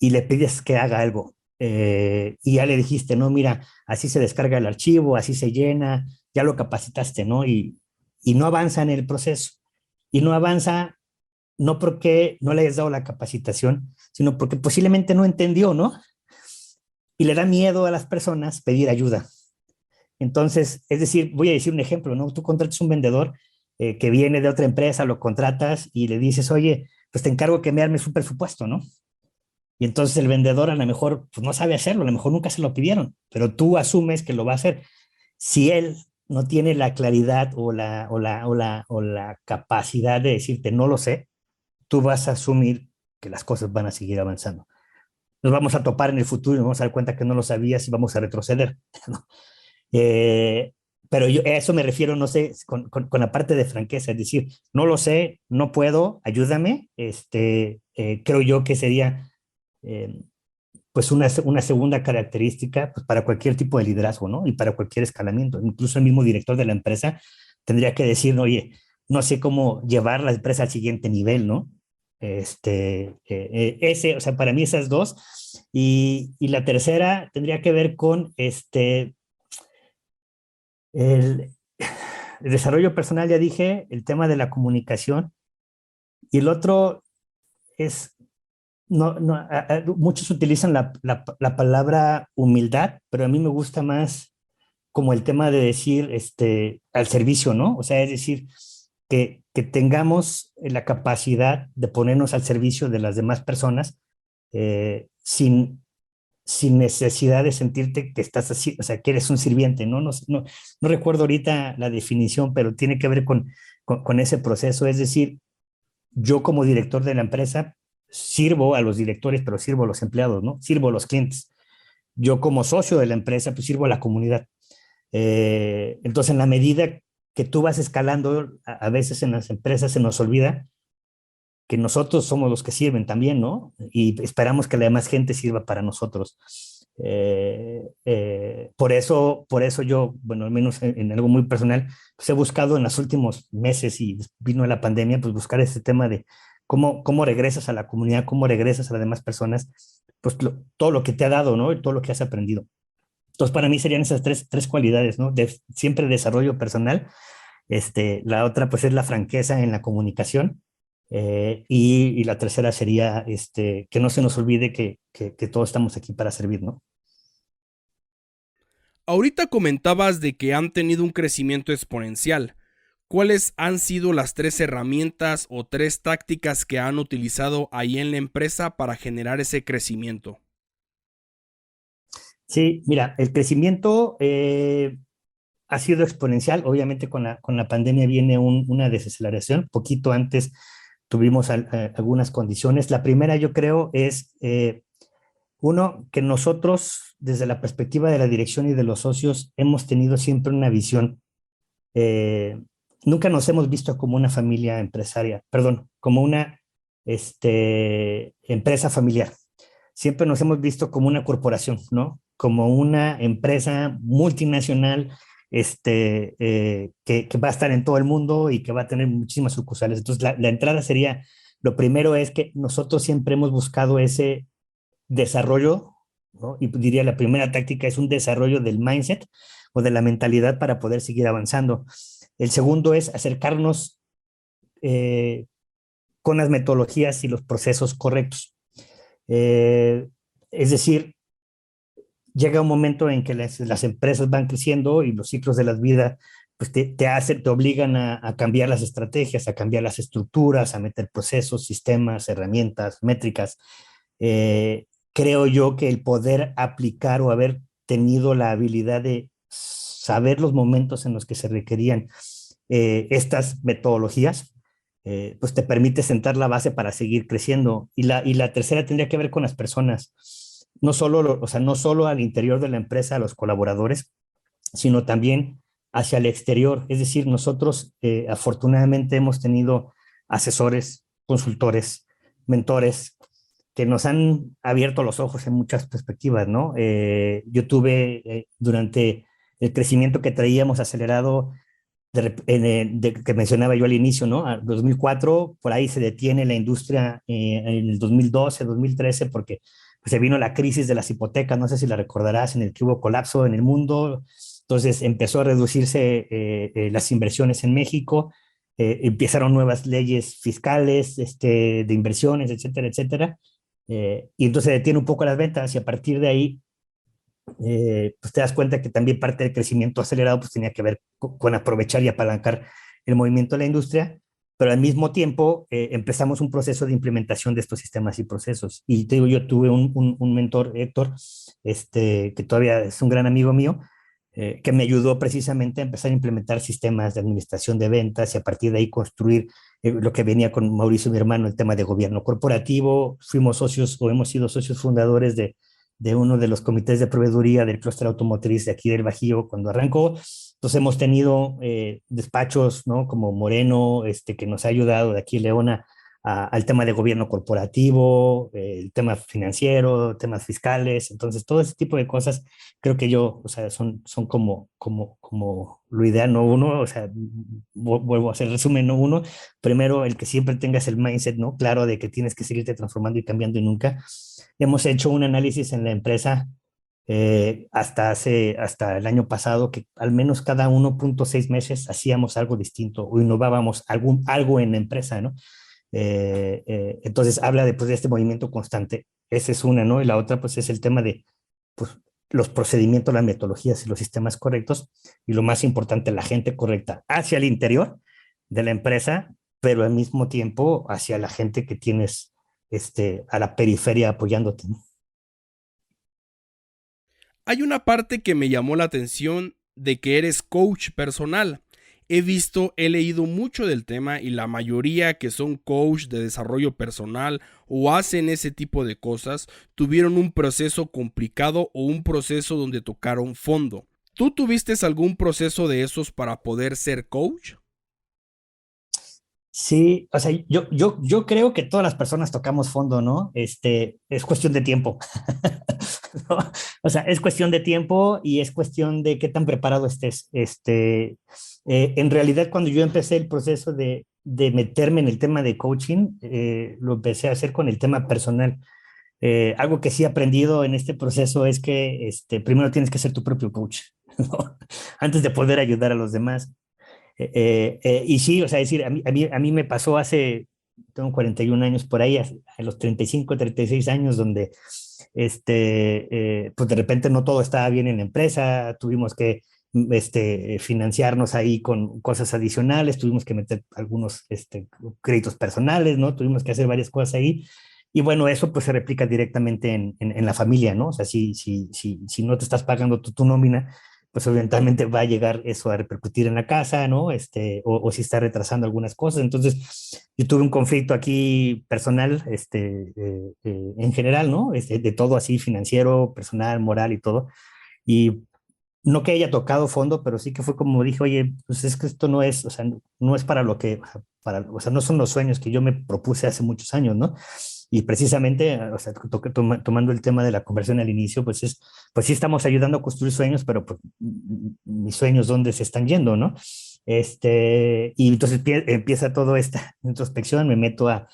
y le pides que haga algo. Y ya le dijiste, no, mira, así se descarga el archivo, así se llena, ya lo capacitaste, ¿no? Y no avanza en el proceso. Y no avanza no porque no le hayas dado la capacitación, sino porque posiblemente no entendió, ¿no? Y le da miedo a las personas pedir ayuda. Entonces, es decir, voy a decir un ejemplo, ¿no? Tú contratas un vendedor que viene de otra empresa, lo contratas y le dices, oye, pues te encargo que me armes un presupuesto, ¿no? Y entonces el vendedor a lo mejor pues, no sabe hacerlo, a lo mejor nunca se lo pidieron, pero tú asumes que lo va a hacer. Si él no tiene la claridad o la capacidad de decirte no lo sé, tú vas a asumir que las cosas van a seguir avanzando. Nos vamos a topar en el futuro y nos vamos a dar cuenta que no lo sabías y vamos a retroceder. ¿No? Eh, pero yo a eso me refiero, no sé, con la parte de franqueza, es decir, no lo sé, no puedo, ayúdame. Creo yo que sería eh, pues una segunda característica pues, para cualquier tipo de liderazgo, ¿no? Y para cualquier escalamiento. Incluso el mismo director de la empresa tendría que decir, oye, no sé cómo llevar la empresa al siguiente nivel, ¿no? O sea, para mí esas dos. Y la tercera tendría que ver con el, el desarrollo personal, ya dije, el tema de la comunicación. Y el otro es muchos utilizan la palabra humildad, pero a mí me gusta más como el tema de decir al servicio, ¿no? O sea, es decir, que tengamos la capacidad de ponernos al servicio de las demás personas sin necesidad de sentirte que estás así, o sea, que eres un sirviente, ¿no? No recuerdo ahorita la definición, pero tiene que ver con ese proceso. Es decir, yo como director de la empresa sirvo a los directores, pero sirvo a los empleados, ¿no? Sirvo a los clientes. Yo como socio de la empresa, pues sirvo a la comunidad. Entonces, en la medida que tú vas escalando, a veces en las empresas se nos olvida que nosotros somos los que sirven también, ¿no? Y esperamos que la demás gente sirva para nosotros. Por eso yo, bueno, al menos en algo muy personal, pues he buscado en los últimos meses y vino la pandemia, pues buscar este tema de cómo regresas a la comunidad, cómo regresas a las demás personas, pues todo lo que te ha dado, ¿no? Y todo lo que has aprendido. Entonces, para mí serían esas tres cualidades, ¿no? Siempre desarrollo personal. La otra, pues, es la franqueza en la comunicación. Y la tercera sería que no se nos olvide que todos estamos aquí para servir, ¿no? Ahorita comentabas de que han tenido un crecimiento exponencial. ¿Cuáles han sido las 3 herramientas o 3 tácticas que han utilizado ahí en la empresa para generar ese crecimiento? Sí, mira, el crecimiento ha sido exponencial. Obviamente con la pandemia viene una desaceleración. Poquito antes tuvimos algunas condiciones. La primera, yo creo, es uno, que nosotros, desde la perspectiva de la dirección y de los socios, hemos tenido siempre una visión. eh, Nunca nos hemos visto como una familia empresaria, perdón, como una empresa familiar. Siempre nos hemos visto como una corporación, ¿no? Como una empresa multinacional que va a estar en todo el mundo y que va a tener muchísimas sucursales. Entonces, la entrada sería, lo primero es que nosotros siempre hemos buscado ese desarrollo, ¿no? Y diría la primera táctica es un desarrollo del mindset o de la mentalidad para poder seguir avanzando. El segundo es acercarnos eh, con las metodologías y los procesos correctos. Eh, es decir, llega un momento en que las empresas van creciendo y los ciclos de la vida pues te obligan a cambiar las estrategias, a cambiar las estructuras, a meter procesos, sistemas, herramientas, métricas. Creo yo que el poder aplicar o haber tenido la habilidad de saber los momentos en los que se requerían estas metodologías, pues te permite sentar la base para seguir creciendo. Y la tercera tendría que ver con las personas, no solo, o sea, no solo al interior de la empresa, a los colaboradores, sino también hacia el exterior. Es decir, nosotros afortunadamente hemos tenido asesores, consultores, mentores que nos han abierto los ojos en muchas perspectivas, ¿no? Yo tuve durante el crecimiento que traíamos acelerado que mencionaba yo al inicio, ¿no? A 2004, por ahí se detiene la industria en el 2012, 2013, porque pues, se vino la crisis de las hipotecas, no sé si la recordarás, en el que hubo colapso en el mundo. Entonces empezó a reducirse las inversiones en México, empezaron nuevas leyes fiscales, de inversiones, etcétera, etcétera. Y entonces se detiene un poco las ventas y a partir de ahí pues te das cuenta que también parte del crecimiento acelerado pues tenía que ver con aprovechar y apalancar el movimiento de la industria, pero al mismo tiempo empezamos un proceso de implementación de estos sistemas y procesos. Y te digo, yo tuve un mentor, Héctor, que todavía es un gran amigo mío, que me ayudó precisamente a empezar a implementar sistemas de administración de ventas y a partir de ahí construir lo que venía con Mauricio, mi hermano, el tema de gobierno corporativo. Fuimos socios o hemos sido socios fundadores de uno de los comités de proveeduría del clúster automotriz de aquí del Bajío cuando arrancó. Entonces hemos tenido despachos, ¿no? Como Moreno, que nos ha ayudado de aquí en Leona al tema de gobierno corporativo, el tema financiero, temas fiscales. Entonces todo ese tipo de cosas creo que o sea, son como lo ideal, ¿no? Uno, o sea, vuelvo a hacer el resumen, ¿no? Uno, primero el que siempre tengas el mindset, ¿no? Claro de que tienes que seguirte transformando y cambiando y nunca. Hemos hecho un análisis en la empresa hasta el año pasado que al menos cada 1.6 meses hacíamos algo distinto o innovábamos algo en la empresa, ¿no? Entonces habla pues, de este movimiento constante. Esa es una, ¿no? Y la otra pues es el tema de pues, los procedimientos, las metodologías y los sistemas correctos y lo más importante, la gente correcta hacia el interior de la empresa, pero al mismo tiempo hacia la gente que tienes a la periferia apoyándote, ¿no? Hay una parte que me llamó la atención de que eres coach personal. he leído mucho del tema y la mayoría que son coach de desarrollo personal o hacen ese tipo de cosas tuvieron un proceso complicado o un proceso donde tocaron fondo. ¿Tú tuviste algún proceso de esos para poder ser coach? Sí, o sea, yo creo que todas las personas tocamos fondo, ¿no? Es cuestión de tiempo. ¿No? O sea, es cuestión de tiempo y es cuestión de qué tan preparado estés. En realidad, cuando yo empecé el proceso de meterme en el tema de coaching, lo empecé a hacer con el tema personal. Algo que sí he aprendido en este proceso es que primero tienes que ser tu propio coach, ¿no? Antes de poder ayudar a los demás. Y sí, o sea, es decir, a mí me pasó tengo 41 años por ahí, a los 35, 36 años, donde pues de repente no todo estaba bien en la empresa, tuvimos que financiarnos ahí con cosas adicionales, tuvimos que meter algunos créditos personales, ¿no? Tuvimos que hacer varias cosas ahí. Y bueno, eso pues se replica directamente en la familia, ¿no? O sea, si no te estás pagando tu nómina, pues eventualmente va a llegar eso a repercutir en la casa, ¿no? O si está retrasando algunas cosas. Entonces, yo tuve un conflicto aquí personal, en general, ¿no? De todo así, financiero, personal, moral y todo. Y no que haya tocado fondo, pero sí que fue como dije, oye, pues es que esto no es, o sea, no es para lo que, o sea, no son los sueños que yo me propuse hace muchos años, ¿no? Y precisamente, o sea, tomando el tema de la conversión al inicio, pues sí estamos ayudando a construir sueños, pero pues, mis sueños, ¿dónde se están yendo, no? Y entonces empieza toda esta introspección, me meto a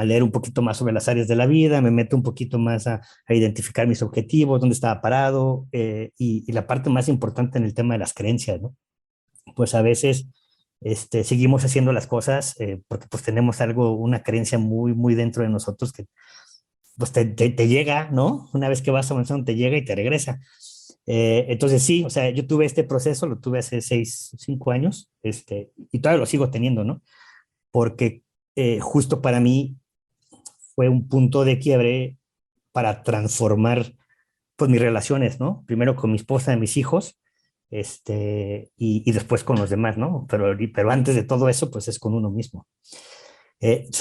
leer un poquito más sobre las áreas de la vida, me meto un poquito más a identificar mis objetivos, dónde estaba parado, y la parte más importante en el tema de las creencias, ¿no? Pues a veces seguimos haciendo las cosas porque pues tenemos algo, una creencia muy, muy dentro de nosotros que pues te llega, ¿no? Una vez que vas avanzando, te llega y te regresa. Entonces sí, o sea, yo tuve este proceso, lo tuve hace 5 años, y todavía lo sigo teniendo, ¿no? Porque justo para mí fue un punto de quiebre para transformar pues mis relaciones, ¿no? Primero con mi esposa y mis hijos, y después con los demás, ¿no? Pero antes de todo eso, pues es con uno mismo. Es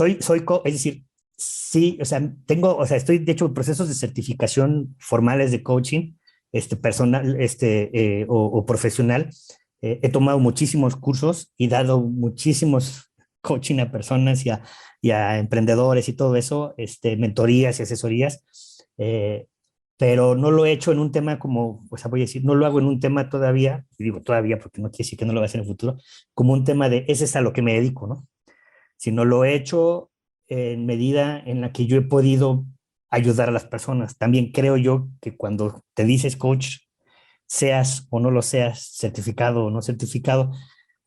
decir, sí, o sea, o sea, estoy de hecho en procesos de certificación formales de coaching, personal, o profesional. He tomado muchísimos cursos y dado muchísimos coaching a personas y a emprendedores y todo eso, mentorías y asesorías. Eh, pero no lo he hecho en un tema como, o sea, voy a decir, no lo hago en un tema todavía, y digo todavía porque no quiere decir que no lo va a hacer en el futuro, como un tema de, ese es a lo que me dedico, ¿no? Sino lo he hecho en medida en la que yo he podido ayudar a las personas. También creo yo que cuando te dices coach, seas o no lo seas, certificado o no certificado,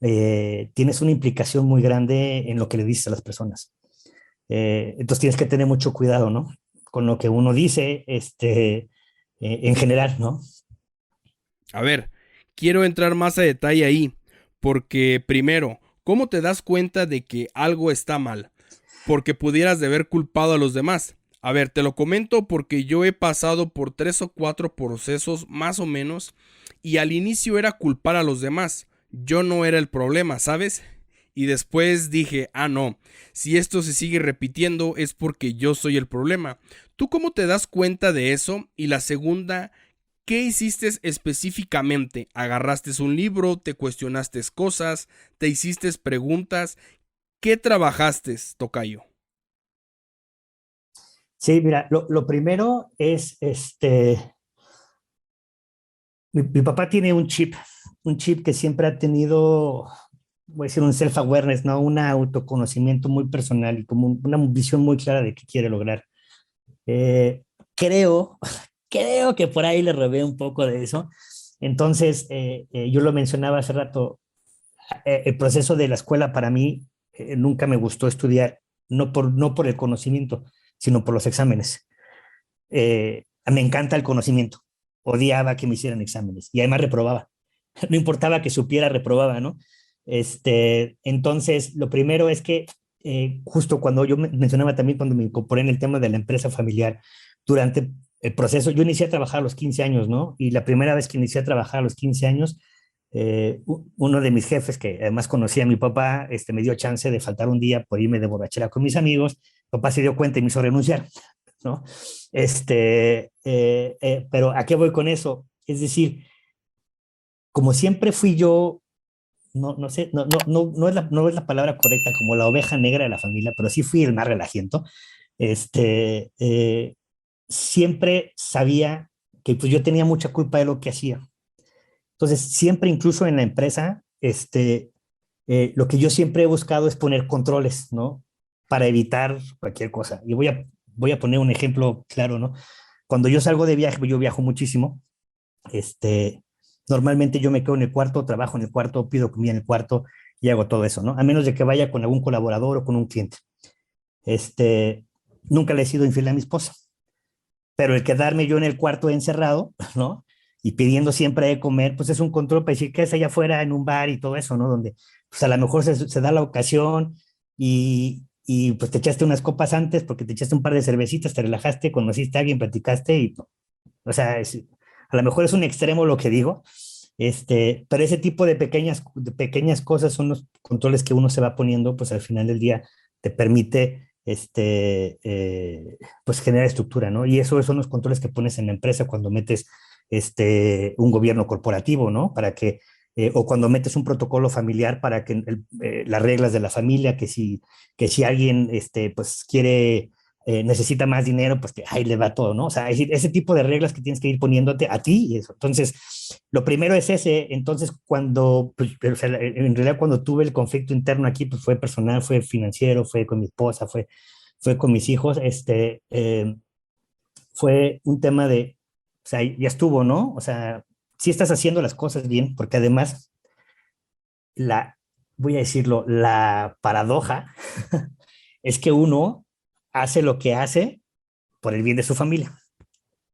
tienes una implicación muy grande en lo que le dices a las personas. Entonces tienes que tener mucho cuidado, ¿no? Con lo que uno dice, en general, ¿no? A ver, quiero entrar más a detalle ahí, porque primero, ¿cómo te das cuenta de que algo está mal? Porque pudieras de haber culpado a los demás. A ver, te lo comento porque yo he pasado por 3 o 4 procesos más o menos y al inicio era culpar a los demás. Yo no era el problema, ¿sabes? Y después dije, no, si esto se sigue repitiendo es porque yo soy el problema. ¿Tú cómo te das cuenta de eso? Y la segunda, ¿qué hiciste específicamente? ¿Agarraste un libro? ¿Te cuestionaste cosas? ¿Te hiciste preguntas? ¿Qué trabajaste, tocayo? Sí, mira, lo primero es, mi papá tiene un chip que siempre ha tenido, voy a decir, un self-awareness, ¿no? Un autoconocimiento muy personal y como una visión muy clara de qué quiere lograr. Eh, creo, creo que por ahí le robé un poco de eso. Entonces, yo lo mencionaba hace rato, el proceso de la escuela para mí nunca me gustó estudiar, no por el conocimiento, sino por los exámenes. Me encanta el conocimiento, odiaba que me hicieran exámenes y además reprobaba. No importaba que supiera, reprobaba, ¿no? Entonces, lo primero es que justo cuando yo mencionaba también cuando me incorporé en el tema de la empresa familiar, durante el proceso, yo inicié a trabajar a los 15 años, ¿no? Y la primera vez que inicié a trabajar a los 15 años, Uno de mis jefes, que además conocía a mi papá, me dio chance de faltar un día por irme de borrachera con mis amigos. Mi papá se dio cuenta y me hizo renunciar, ¿no? Pero ¿a qué voy con eso? Es decir, como siempre fui yo, no sé, no es la palabra correcta, como la oveja negra de la familia, pero sí fui el más relajiento. Este, eh, Siempre sabía que pues yo tenía mucha culpa de lo que hacía. Entonces, siempre, incluso en la empresa, lo que yo siempre he buscado es poner controles, ¿no? Para evitar cualquier cosa. Y voy a poner un ejemplo claro, ¿no? Cuando yo salgo de viaje, yo viajo muchísimo, este, normalmente yo me quedo en el cuarto, trabajo en el cuarto, pido comida en el cuarto y hago todo eso, ¿no? A menos de que vaya con algún colaborador o con un cliente. Este, Nunca le he sido infiel a mi esposa, pero el quedarme yo en el cuarto encerrado, ¿no? Y pidiendo siempre de comer, pues es un control para decir que es allá afuera en un bar y todo eso, ¿no? Donde pues a lo mejor se da la ocasión y pues te echaste unas copas antes porque te echaste un par de cervecitas, te relajaste, conociste a alguien, platicaste y, o sea, a lo mejor es un extremo lo que digo, pero ese tipo de pequeñas cosas son los controles que uno se va poniendo, pues al final del día te permite pues generar estructura, ¿no? Y eso son los controles que pones en la empresa cuando metes un gobierno corporativo, ¿no? O cuando metes un protocolo familiar para que las reglas de la familia, que si alguien pues quiere, necesita más dinero, pues que ahí le va todo, ¿no? O sea, es decir, ese tipo de reglas que tienes que ir poniéndote a ti y eso. Entonces, lo primero es ese. Entonces, pues, o sea, en realidad cuando tuve el conflicto interno aquí, pues fue personal, fue financiero, fue con mi esposa, fue con mis hijos, fue un tema de, o sea, ya estuvo, ¿no? O sea, sí estás haciendo las cosas bien, porque además, la, voy a decirlo, la paradoja es que uno hace lo que hace por el bien de su familia,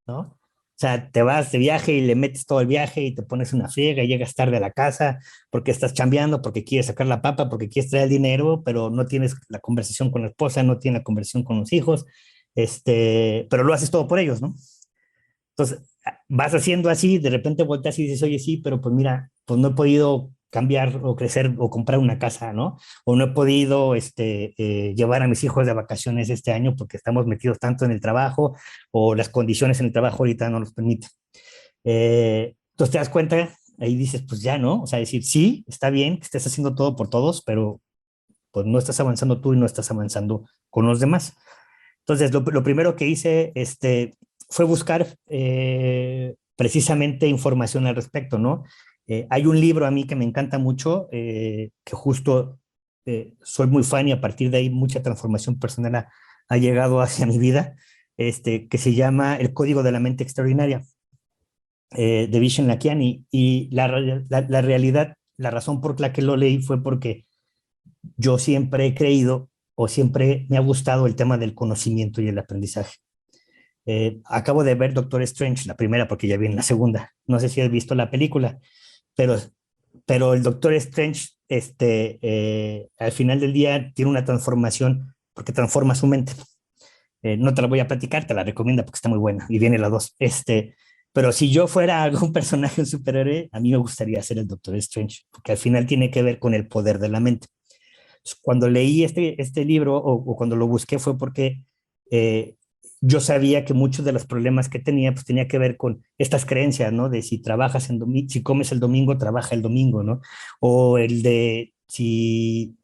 ¿no? O sea, te vas de viaje y le metes todo el viaje y te pones una friega y llegas tarde a la casa porque estás chambeando, porque quieres sacar la papa, porque quieres traer el dinero, pero no tienes la conversación con la esposa, no tienes la conversación con los hijos, pero lo haces todo por ellos, ¿no? Entonces, vas haciendo así, de repente volteas y dices, oye, sí, pero pues mira, pues no he podido cambiar o crecer o comprar una casa, ¿no? O no he podido llevar a mis hijos de vacaciones este año porque estamos metidos tanto en el trabajo o las condiciones en el trabajo ahorita no nos permiten. Entonces te das cuenta, ahí dices, pues ya, ¿no? O sea, decir, sí, está bien que estés haciendo todo por todos, pero pues no estás avanzando tú y no estás avanzando con los demás. Entonces, lo primero que hice fue buscar precisamente información al respecto, ¿no? Hay un libro a mí que me encanta mucho, que justo soy muy fan y a partir de ahí mucha transformación personal ha llegado hacia mi vida, que se llama El Código de la Mente Extraordinaria, de Vishen Lakhiani. Y la realidad, la razón por la que lo leí fue porque yo siempre he creído o siempre me ha gustado el tema del conocimiento y el aprendizaje. Acabo de ver Doctor Strange, la primera, porque ya vi en la segunda. No sé si has visto la película, pero, pero el Doctor Strange, al final del día, tiene una transformación porque transforma su mente. No te la voy a platicar, te la recomiendo porque está muy buena y viene la dos. Pero si yo fuera algún personaje, un superhéroe, a mí me gustaría ser el Doctor Strange, porque al final tiene que ver con el poder de la mente. Cuando leí este libro o cuando lo busqué fue porque eh, yo sabía que muchos de los problemas que tenía, pues tenía que ver con estas creencias, ¿no? De si trabajas en domingo, si comes el domingo, trabaja el domingo, ¿no? O el de si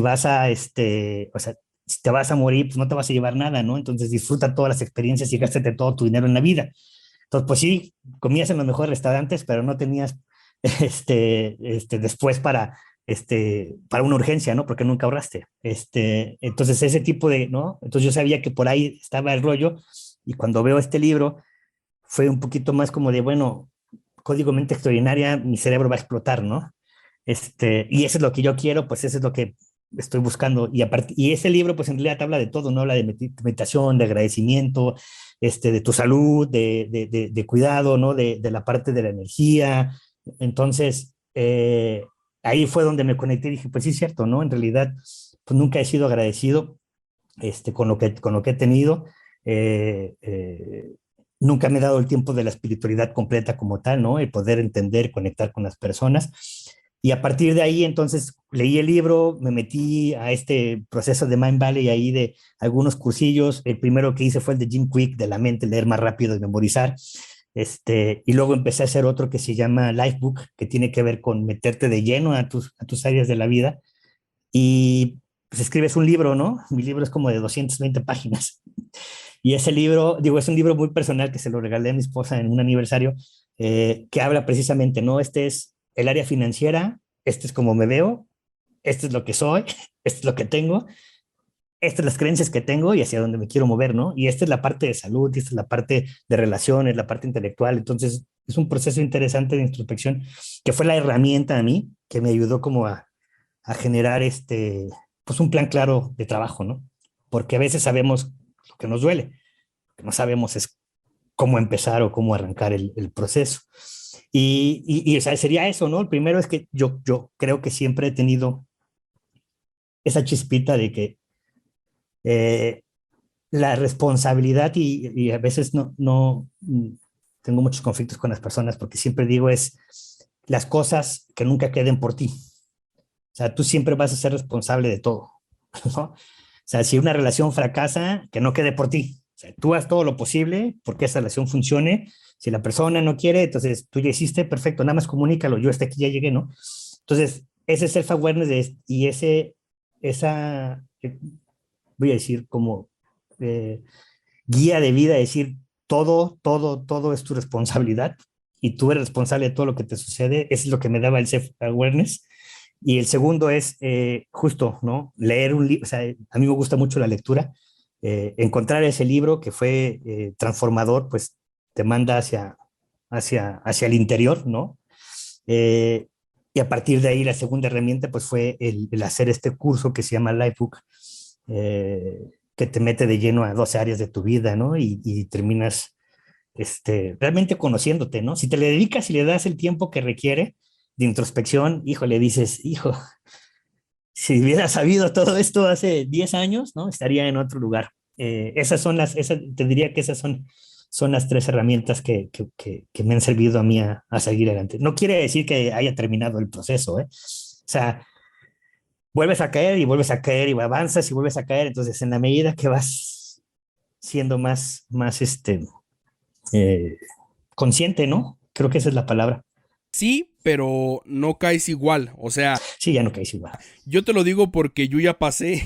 vas o sea, si te vas a morir, pues no te vas a llevar nada, ¿no? Entonces disfruta todas las experiencias y gástate todo tu dinero en la vida. Entonces, pues sí, comías en los mejores restaurantes, pero no tenías después para una urgencia, ¿no? Porque nunca ahorraste. Entonces, ese tipo de, ¿no? Entonces yo sabía que por ahí estaba el rollo y cuando veo este libro fue un poquito más como de, bueno, código mente extraordinaria, mi cerebro va a explotar, ¿no? Y eso es lo que yo quiero, pues eso es lo que estoy buscando. Y ese libro, pues en realidad habla de todo, ¿no? Habla de meditación, de agradecimiento, de tu salud, de cuidado, ¿no? De la parte de la energía. Entonces, ahí fue donde me conecté y dije, pues sí, es cierto, ¿no? En realidad, pues nunca he sido agradecido con lo que he tenido. Eh, eh, nunca me he dado el tiempo de la espiritualidad completa como tal, ¿no? El poder entender, conectar con las personas. Y a partir de ahí, entonces, leí el libro, me metí a este proceso de Mind Valley ahí de algunos cursillos. El primero que hice fue el de Jim Quick, de la mente, leer más rápido y memorizar. Y luego empecé a hacer otro que se llama Lifebook, que tiene que ver con meterte de lleno a tus áreas de la vida. Y pues escribes un libro, ¿no? Mi libro es como de 220 páginas. Y ese libro, digo, es un libro muy personal que se lo regalé a mi esposa en un aniversario, que habla precisamente, ¿no? Este es el área financiera, este es como me veo, este es lo que soy, esto es lo que tengo, estas son las creencias que tengo y hacia dónde me quiero mover, ¿no? Y esta es la parte de salud, y esta es la parte de relaciones, la parte intelectual. Entonces, es un proceso interesante de introspección que fue la herramienta a mí que me ayudó como a generar pues un plan claro de trabajo, ¿no? Porque a veces sabemos lo que nos duele, lo que no sabemos es cómo empezar o cómo arrancar el proceso. O sea, sería eso, ¿no? El primero es que yo creo que siempre he tenido esa chispita de que eh, la responsabilidad y a veces tengo muchos conflictos con las personas porque siempre digo es las cosas que nunca queden por ti. O sea, tú siempre vas a ser responsable de todo, ¿no? O sea, si una relación fracasa, que no quede por ti. O sea, tú haz todo lo posible porque esa relación funcione. Si la persona no quiere, entonces tú ya hiciste, perfecto, nada más comunícalo, yo hasta aquí ya llegué, ¿no? Entonces, ese self-awareness y esa, voy a decir, como eh, guía de vida, decir, todo es tu responsabilidad y tú eres responsable de todo lo que te sucede, eso es lo que me daba el self-awareness. Y el segundo es justo, ¿no? Leer un libro, o sea, a mí me gusta mucho la lectura, encontrar ese libro que fue transformador, pues te manda hacia el interior, ¿no? Eh, y a partir de ahí la segunda herramienta pues fue el hacer este curso que se llama Lifebook, que te mete de lleno a 12 áreas de tu vida, ¿no? Y terminas realmente conociéndote, ¿no? Si te le dedicas y le das el tiempo que requiere de introspección, híjole, dices, hijo, si hubiera sabido todo esto hace 10 años, ¿no? Estaría en otro lugar. Te diría que son las tres herramientas que me han servido a mí a seguir adelante. No quiere decir que haya terminado el proceso, ¿eh? O sea, vuelves a caer y vuelves a caer y avanzas y vuelves a caer. Entonces, en la medida que vas siendo más eh, consciente, ¿no? Creo que esa es la palabra. Sí, pero no caes igual. O sea, Sí, ya no caes igual. yo te lo digo porque yo ya pasé.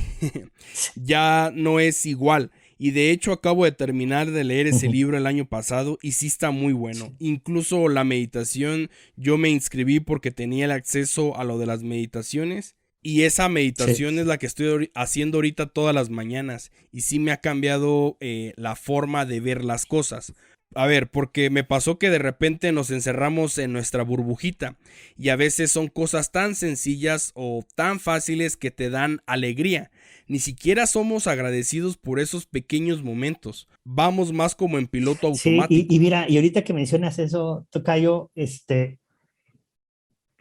Ya no es igual. Y de hecho acabo de terminar de leer ese libro el año pasado y sí está muy bueno. Sí. Incluso la meditación, yo me inscribí porque tenía el acceso a lo de las meditaciones. Y esa Sí. meditación es la que estoy haciendo ahorita todas las mañanas. Y sí me ha cambiado la forma de ver las cosas. A ver, porque me pasó que de repente nos encerramos en nuestra burbujita. Y a veces son cosas tan sencillas o tan fáciles que te dan alegría. Ni siquiera somos agradecidos por esos pequeños momentos. Vamos más como en piloto Sí, y automático. mira, y ahorita que mencionas eso, Tocayo,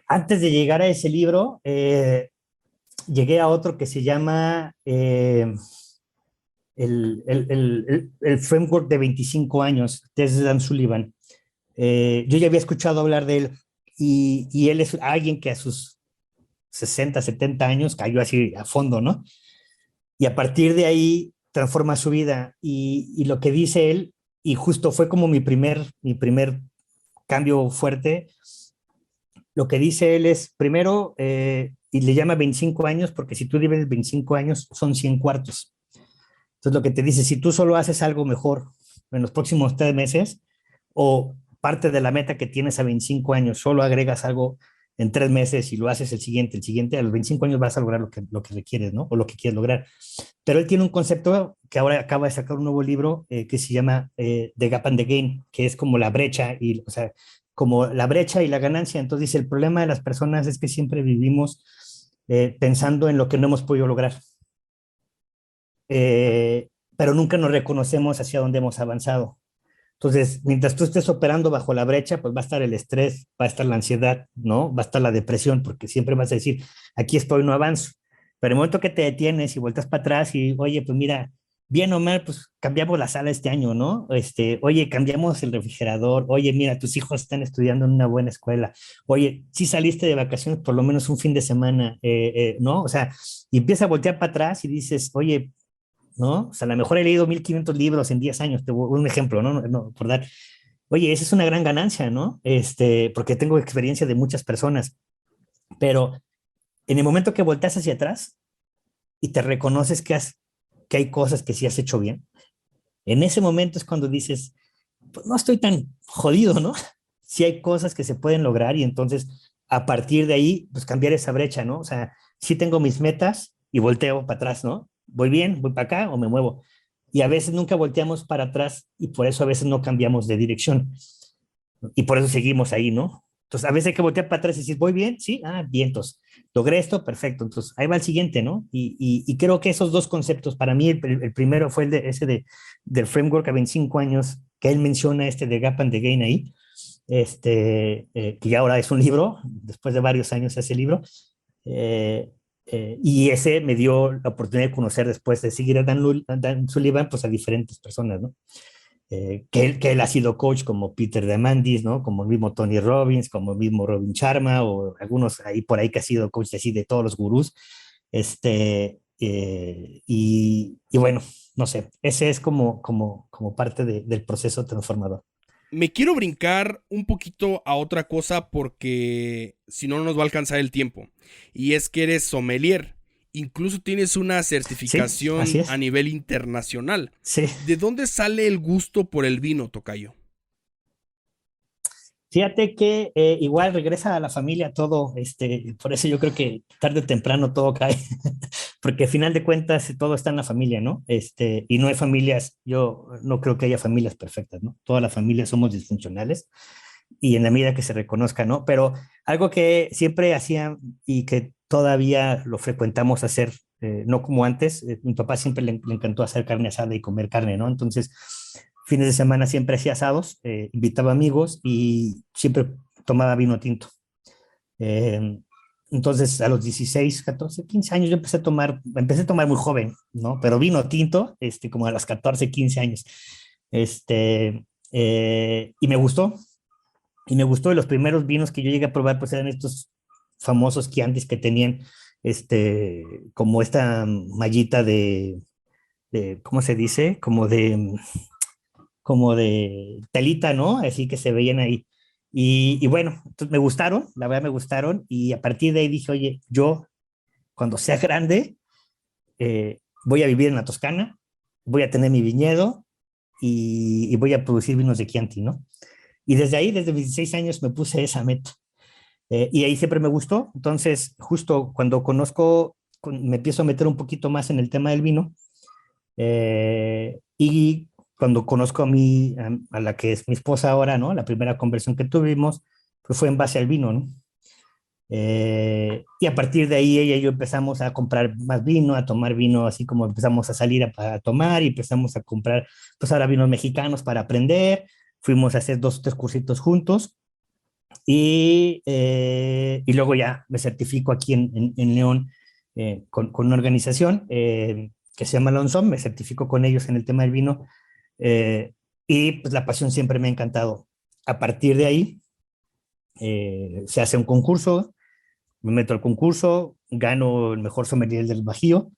antes de llegar a ese libro, llegué a otro que se llama el Framework de 25 años, de Dan Sullivan. Yo ya había escuchado hablar de él y él es alguien que a sus 60, 70 años cayó así a fondo, ¿no? Y a partir de ahí transforma su vida y lo que dice él, y justo fue como mi primer cambio fuerte, lo que dice él es, primero, y le llama 25 años, porque si tú divides 25 años, son 100 cuartos. Entonces, lo que te dice, si tú solo haces algo mejor en los próximos 3 meses, o parte de la meta que tienes a 25 años, solo agregas algo en 3 meses y lo haces el siguiente, a los 25 años vas a lograr lo que requieres, ¿no? O lo que quieres lograr. Pero él tiene un concepto que ahora acaba de sacar un nuevo libro que se llama The Gap and the Gain, que es como la brecha, o sea, como la brecha y la ganancia. Entonces dice, el problema de las personas es que siempre vivimos pensando en lo que no hemos podido lograr, pero nunca nos reconocemos hacia dónde hemos avanzado. Entonces, mientras tú estés operando bajo la brecha, pues va a estar el estrés, va a estar la ansiedad, ¿no? Va a estar la depresión, porque siempre vas a decir, aquí estoy, no avanzo. Pero el momento que te detienes y vueltas para atrás y, oye, pues mira, bien o mal, pues cambiamos la sala este año, ¿no? Oye, cambiamos el refrigerador, oye, mira, tus hijos están estudiando en una buena escuela, oye, si saliste de vacaciones por lo menos un fin de semana, ¿no? O sea, y empieza a voltear para atrás y dices, oye, ¿no? O sea, a lo mejor he leído 1500 libros en 10 años, un ejemplo, ¿no? No, por dar. Oye, esa es una gran ganancia, ¿no? Porque tengo experiencia de muchas personas, pero en el momento que volteas hacia atrás y te reconoces que hay cosas que sí has hecho bien, en ese momento es cuando dices, pues no estoy tan jodido, ¿no? Sí hay cosas que se pueden lograr y entonces a partir de ahí, pues cambiar esa brecha, ¿no? O sea, sí tengo mis metas y volteo para atrás, ¿no? Voy bien, voy para acá o me muevo. Y a veces nunca volteamos para atrás y por eso a veces no cambiamos de dirección. Y por eso seguimos ahí, ¿no? Entonces, a veces hay que voltear para atrás y decir, ¿voy bien? Sí, vientos. Logré esto, perfecto. Entonces, ahí va el siguiente, ¿no? Y creo que esos dos conceptos, para mí, el primero fue del framework a 25 años, que él menciona de Gap and the Gain ahí, que ya ahora es un libro, después de varios años ese libro, eh, y ese me dio la oportunidad de conocer después de seguir a Dan Sullivan, pues a diferentes personas, ¿no? Que él ha sido coach como Peter Diamandis, ¿no? Como el mismo Tony Robbins, como el mismo Robin Sharma, o algunos ahí por ahí que ha sido coach así de todos los gurús. Y bueno, no sé, ese es como parte del proceso transformador. Me quiero brincar un poquito a otra cosa porque si no, no nos va a alcanzar el tiempo. Y es que eres sommelier. Incluso tienes una Sí, así certificación a es. nivel internacional. Sí. ¿De dónde sale el gusto por el vino, tocayo? Fíjate que igual regresa a la familia todo, por eso yo creo que tarde o temprano todo cae, porque al final de cuentas todo está en la familia, ¿no? Y no hay familias, yo no creo que haya familias perfectas, ¿no? Todas las familias somos disfuncionales y en la medida que se reconozca, ¿no? Pero algo que siempre hacía y que todavía lo frecuentamos hacer, no como antes, mi papá siempre le encantó hacer carne asada y comer carne, ¿no? Entonces, fines de semana siempre hacía asados, invitaba amigos y siempre tomaba vino tinto. Eh, entonces, a los 16, 14, 15 años yo empecé a tomar muy joven, ¿no? Pero vino tinto, como a los 14, 15 años. Y me gustó, y los primeros vinos que yo llegué a probar, pues eran estos famosos Chiantis que tenían, como esta mallita ¿cómo se dice? Como de telita, ¿no? Así que se veían ahí. Y bueno, entonces me gustaron, la verdad me gustaron, y a partir de ahí dije, oye, yo cuando sea grande, voy a vivir en la Toscana, voy a tener mi viñedo y voy a producir vinos de Chianti, ¿no? Y desde ahí, desde mis 16 años, me puse esa meta. Y ahí siempre me gustó. Entonces, justo cuando me empiezo a meter un poquito más en el tema del vino, y cuando conozco a la que es mi esposa ahora, ¿no? La primera conversión que tuvimos, pues fue en base al vino, ¿no? Y a partir de ahí ella y yo empezamos a comprar más vino, a tomar vino, así como empezamos a salir a tomar y empezamos a comprar, pues ahora vinos mexicanos para aprender. Fuimos a hacer 2 o 3 cursitos juntos y luego ya me certifico aquí en León, con una organización que se llama Lonson, me certifico con ellos en el tema del vino, eh, y pues la pasión siempre me ha encantado. A partir de ahí se hace un concurso, me meto al concurso, gano el mejor sommelier del Bajío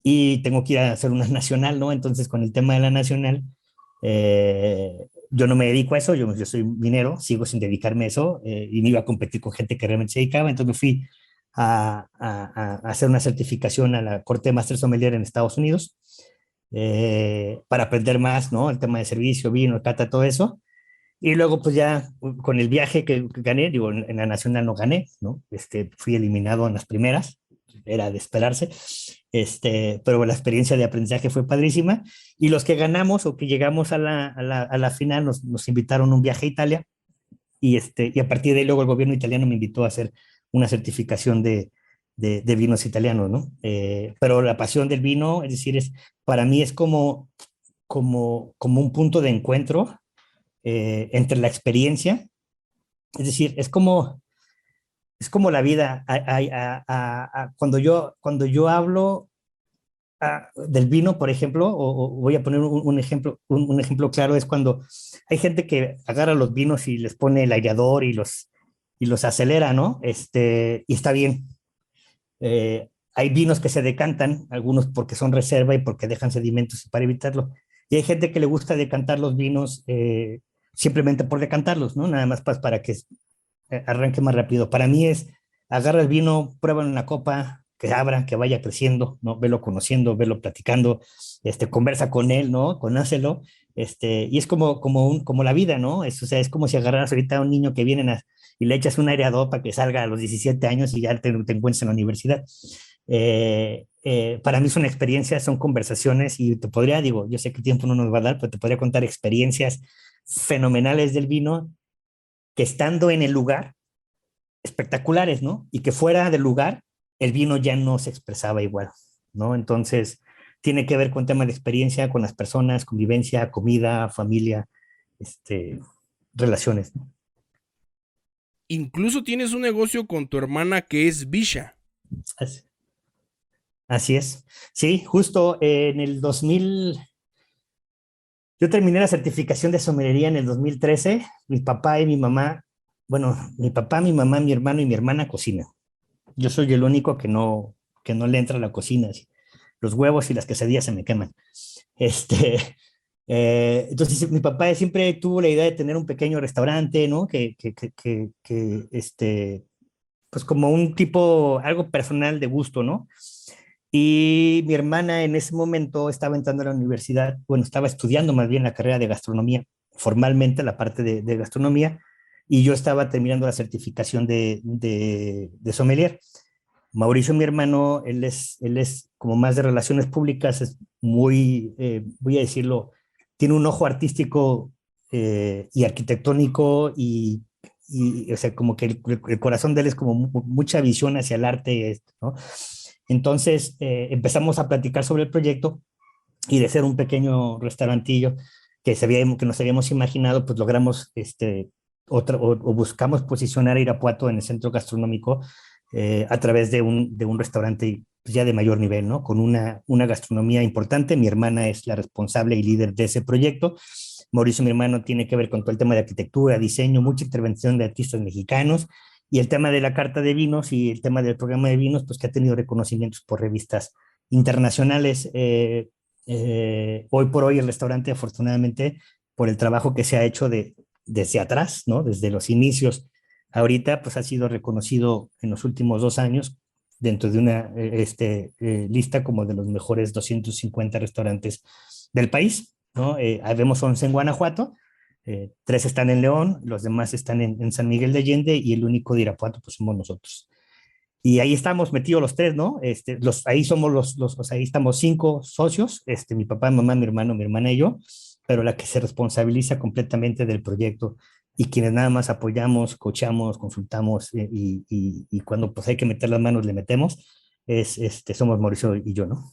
y tengo que ir a hacer una nacional, ¿no? Entonces con el tema de la nacional, yo no me dedico a eso, yo soy minero, sigo sin dedicarme a eso, y me iba a competir con gente que realmente se dedicaba, entonces me fui a hacer una certificación a la Corte de Master Sommelier en Estados Unidos, para aprender más, ¿no? El tema de servicio, vino, cata, todo eso. Y luego, pues ya con el viaje que gané, digo, en la nacional no gané, ¿no? Fui eliminado en las primeras, era de esperarse, pero la experiencia de aprendizaje fue padrísima. Y los que ganamos o que llegamos a la final nos invitaron a un viaje a Italia, y a partir de ahí luego el gobierno italiano me invitó a hacer una certificación de vinos italianos, ¿no? Pero la pasión del vino, es decir, para mí es como un punto de encuentro entre la experiencia, es decir, es como la vida. Cuando yo hablo, del vino, por ejemplo, o voy a poner un ejemplo claro, es cuando hay gente que agarra los vinos y les pone el aireador y los acelera, ¿no? Y está bien. Hay vinos que se decantan, algunos porque son reserva y porque dejan sedimentos para evitarlo. Y hay gente que le gusta decantar los vinos simplemente por decantarlos, ¿no? Nada más para que arranque más rápido. Para mí es, agarra el vino, pruébalo en la copa, que abra, que vaya creciendo, ¿no? Velo conociendo, velo platicando, conversa con él, ¿no? Conócelo, y es como la vida, ¿no? O sea, es como si agarraras ahorita a un niño que viene y le echas un aireador para que salga a los 17 años y ya te encuentres en la universidad. Para mí son experiencias, son conversaciones y te podría, digo, yo sé que el tiempo no nos va a dar, pero te podría contar experiencias fenomenales del vino que estando en el lugar, espectaculares, ¿no? Y que fuera del lugar, el vino ya no se expresaba igual, ¿no? Entonces, tiene que ver con temas de experiencia, con las personas, convivencia, comida, familia, este, relaciones, ¿no? Incluso tienes un negocio con tu hermana que es Bisha. Así, así es. Sí, justo en el 2000, yo terminé la certificación de sommelería en el 2013. Mi papá y mi mamá, bueno, mi papá, mi mamá, mi hermano y mi hermana cocinan. Yo soy el único que no le entra a la cocina. Así. Los huevos y las quesadillas se me queman. Este, entonces, mi papá siempre tuvo la idea de tener un pequeño restaurante, ¿no? Pues como un tipo, algo personal de gusto, ¿no? Y mi hermana en ese momento estaba entrando a la universidad, bueno, estaba estudiando más bien la carrera de gastronomía, formalmente la parte de gastronomía, y yo estaba terminando la certificación de sommelier. Mauricio, mi hermano, él es como más de relaciones públicas, es muy, voy a decirlo, tiene un ojo artístico y arquitectónico o sea, como que el corazón de él es como mucha visión hacia el arte, ¿no? Entonces empezamos a platicar sobre el proyecto y de ser un pequeño restaurantillo que nos habíamos imaginado, pues logramos o buscamos posicionar a Irapuato en el centro gastronómico a través de un restaurante pues, ya de mayor nivel, ¿no? Con una gastronomía importante. Mi hermana es la responsable y líder de ese proyecto. Mauricio, mi hermano, tiene que ver con todo el tema de arquitectura, diseño, mucha intervención de artistas mexicanos y el tema de la carta de vinos y el tema del programa de vinos, pues que ha tenido reconocimientos por revistas internacionales. Hoy por hoy el restaurante, afortunadamente, por el trabajo que se ha hecho desde atrás, ¿no? Desde los inicios, ahorita pues ha sido reconocido en los últimos 2 años dentro de una lista como de los mejores 250 restaurantes del país, ¿no? Habemos 11 en Guanajuato, 3 están en León, los demás están en San Miguel de Allende y el único de Irapuato pues somos nosotros. Y ahí estamos metidos los tres, ¿no? Ahí somos o sea, ahí estamos 5 socios, mi papá, mi mamá, mi hermano, mi hermana y yo, pero la que se responsabiliza completamente del proyecto y quienes nada más apoyamos, coachamos, consultamos y cuando pues hay que meter las manos le metemos, somos Mauricio y yo, ¿no?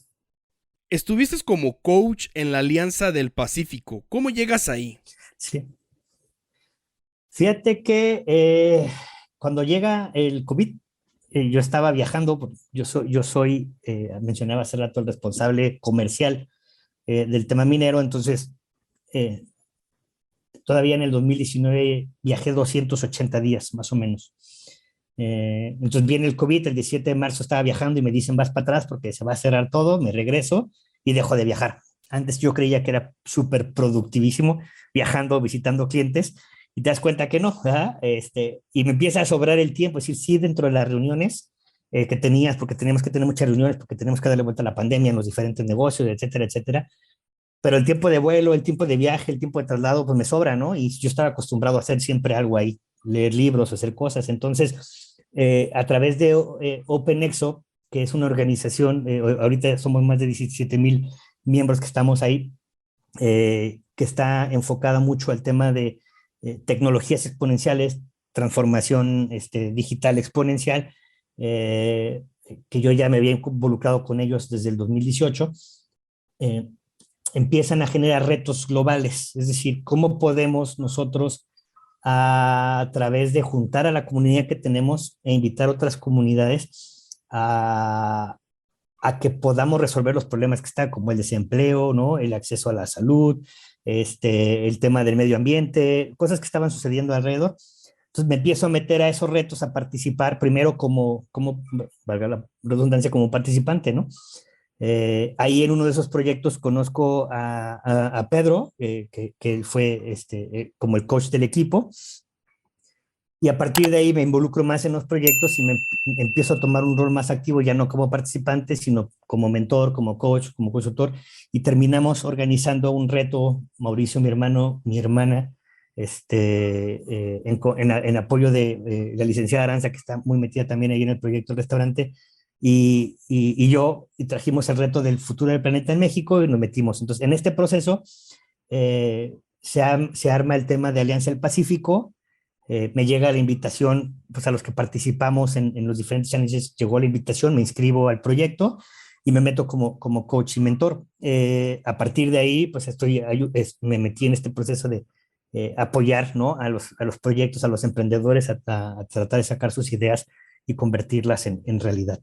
Estuviste como coach en la Alianza del Pacífico. ¿Cómo llegas ahí? Sí. Fíjate que cuando llega el COVID, yo estaba viajando, mencionaba hace rato, el responsable comercial del tema minero, entonces eh, todavía en el 2019 viajé 280 días más o menos. Entonces viene el COVID, el 17 de marzo estaba viajando y me dicen vas para atrás porque se va a cerrar todo, me regreso y dejo de viajar. Antes yo creía que era súper productivísimo viajando, visitando clientes y te das cuenta que no, ¿verdad? Y me empieza a sobrar el tiempo, es decir, sí dentro de las reuniones que tenías, porque teníamos que tener muchas reuniones, porque tenemos que darle vuelta a la pandemia en los diferentes negocios, etcétera, etcétera, pero el tiempo de vuelo, el tiempo de viaje, el tiempo de traslado, pues me sobra, ¿no? Y yo estaba acostumbrado a hacer siempre algo ahí, leer libros, hacer cosas. Entonces, a través de OpenExo, que es una organización, ahorita somos más de 17,000 miembros que estamos ahí, que está enfocada mucho al tema de tecnologías exponenciales, transformación digital exponencial, que yo ya me había involucrado con ellos desde el 2018. Eh, Empiezan a generar retos globales, es decir, cómo podemos nosotros a través de juntar a la comunidad que tenemos e invitar a otras comunidades a que podamos resolver los problemas que están, como el desempleo, ¿no? El acceso a la salud, el tema del medio ambiente, cosas que estaban sucediendo alrededor. Entonces me empiezo a meter a esos retos, a participar primero valga la redundancia, como participante, ¿no? Ahí en uno de esos proyectos conozco a Pedro, que él fue como el coach del equipo, y a partir de ahí me involucro más en los proyectos y empiezo a tomar un rol más activo, ya no como participante, sino como mentor, como coach, como consultor, y terminamos organizando un reto, Mauricio, mi hermano, mi hermana, en apoyo de la licenciada Aranza, que está muy metida también ahí en el proyecto del restaurante, y yo, y trajimos el reto del futuro del planeta en México y nos metimos. Entonces, en este proceso se arma el tema de Alianza del Pacífico. Me llega la invitación, pues a los que participamos en los diferentes challenges, llegó la invitación, me inscribo al proyecto y me meto como coach y mentor. A partir de ahí, pues me metí en este proceso de apoyar, ¿no? A los proyectos, a los emprendedores a tratar de sacar sus ideas y convertirlas en realidad.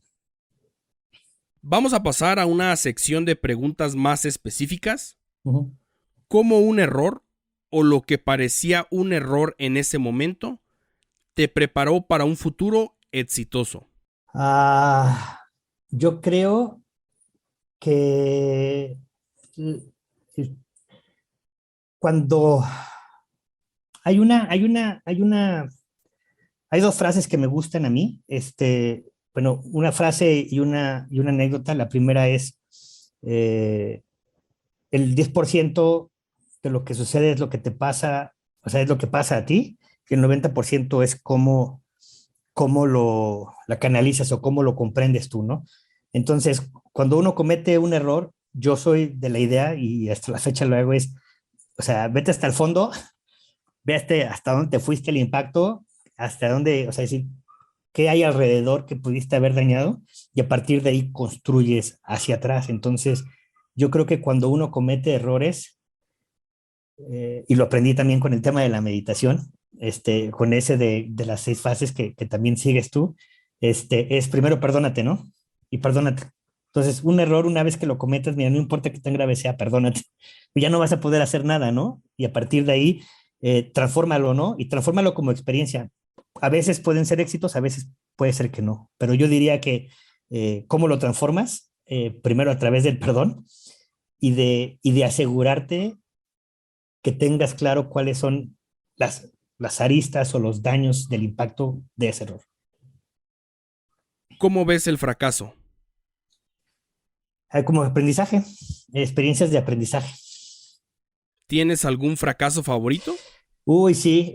Vamos a pasar a una sección de preguntas más específicas. Uh-huh. ¿Cómo un error o lo que parecía un error en ese momento te preparó para un futuro exitoso? Yo creo que cuando hay dos frases que me gustan a mí, bueno, una frase y una anécdota. La primera es, el 10% de lo que sucede es lo que te pasa, o sea, es lo que pasa a ti, y el 90% es cómo la canalizas o cómo lo comprendes tú, ¿no? Entonces, cuando uno comete un error, yo soy de la idea, y hasta la fecha lo hago, o sea, vete hasta el fondo, ve hasta dónde te fuiste el impacto, hasta dónde, o sea, decir, qué hay alrededor que pudiste haber dañado, y a partir de ahí construyes hacia atrás. Entonces, yo creo que cuando uno comete errores, y lo aprendí también con el tema de la meditación, con ese de las 6 fases que también sigues tú, es primero perdónate, ¿no? Y perdónate. Entonces, un error, una vez que lo cometas, mira, no importa qué tan grave sea, perdónate. Ya no vas a poder hacer nada, ¿no? Y a partir de ahí, transfórmalo, ¿no? Y transfórmalo como experiencia. A veces pueden ser éxitos, a veces puede ser que no, pero yo diría que, ¿cómo lo transformas? Primero a través del perdón y de asegurarte que tengas claro cuáles son las aristas o los daños del impacto de ese error. ¿Cómo ves el fracaso? Como aprendizaje, experiencias de aprendizaje. ¿Tienes algún fracaso favorito? Uy, sí,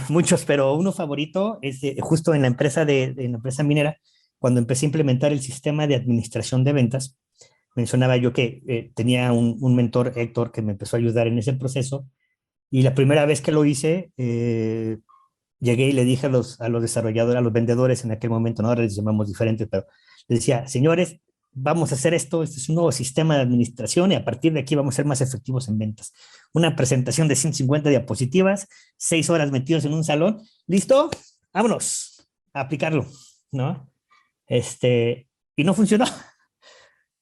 muchos, pero uno favorito es justo en la empresa minera, cuando empecé a implementar el sistema de administración de ventas. Mencionaba yo que tenía un mentor, Héctor, que me empezó a ayudar en ese proceso, y la primera vez que lo hice, llegué y le dije a los desarrolladores, a los vendedores en aquel momento, ¿no? Ahora les llamamos diferentes, pero les decía, señores, vamos a hacer esto, este es un nuevo sistema de administración y a partir de aquí vamos a ser más efectivos en ventas. Una presentación de 150 diapositivas, 6 horas metidos en un salón, ¿listo? Vámonos a aplicarlo, ¿no? Y no funcionó.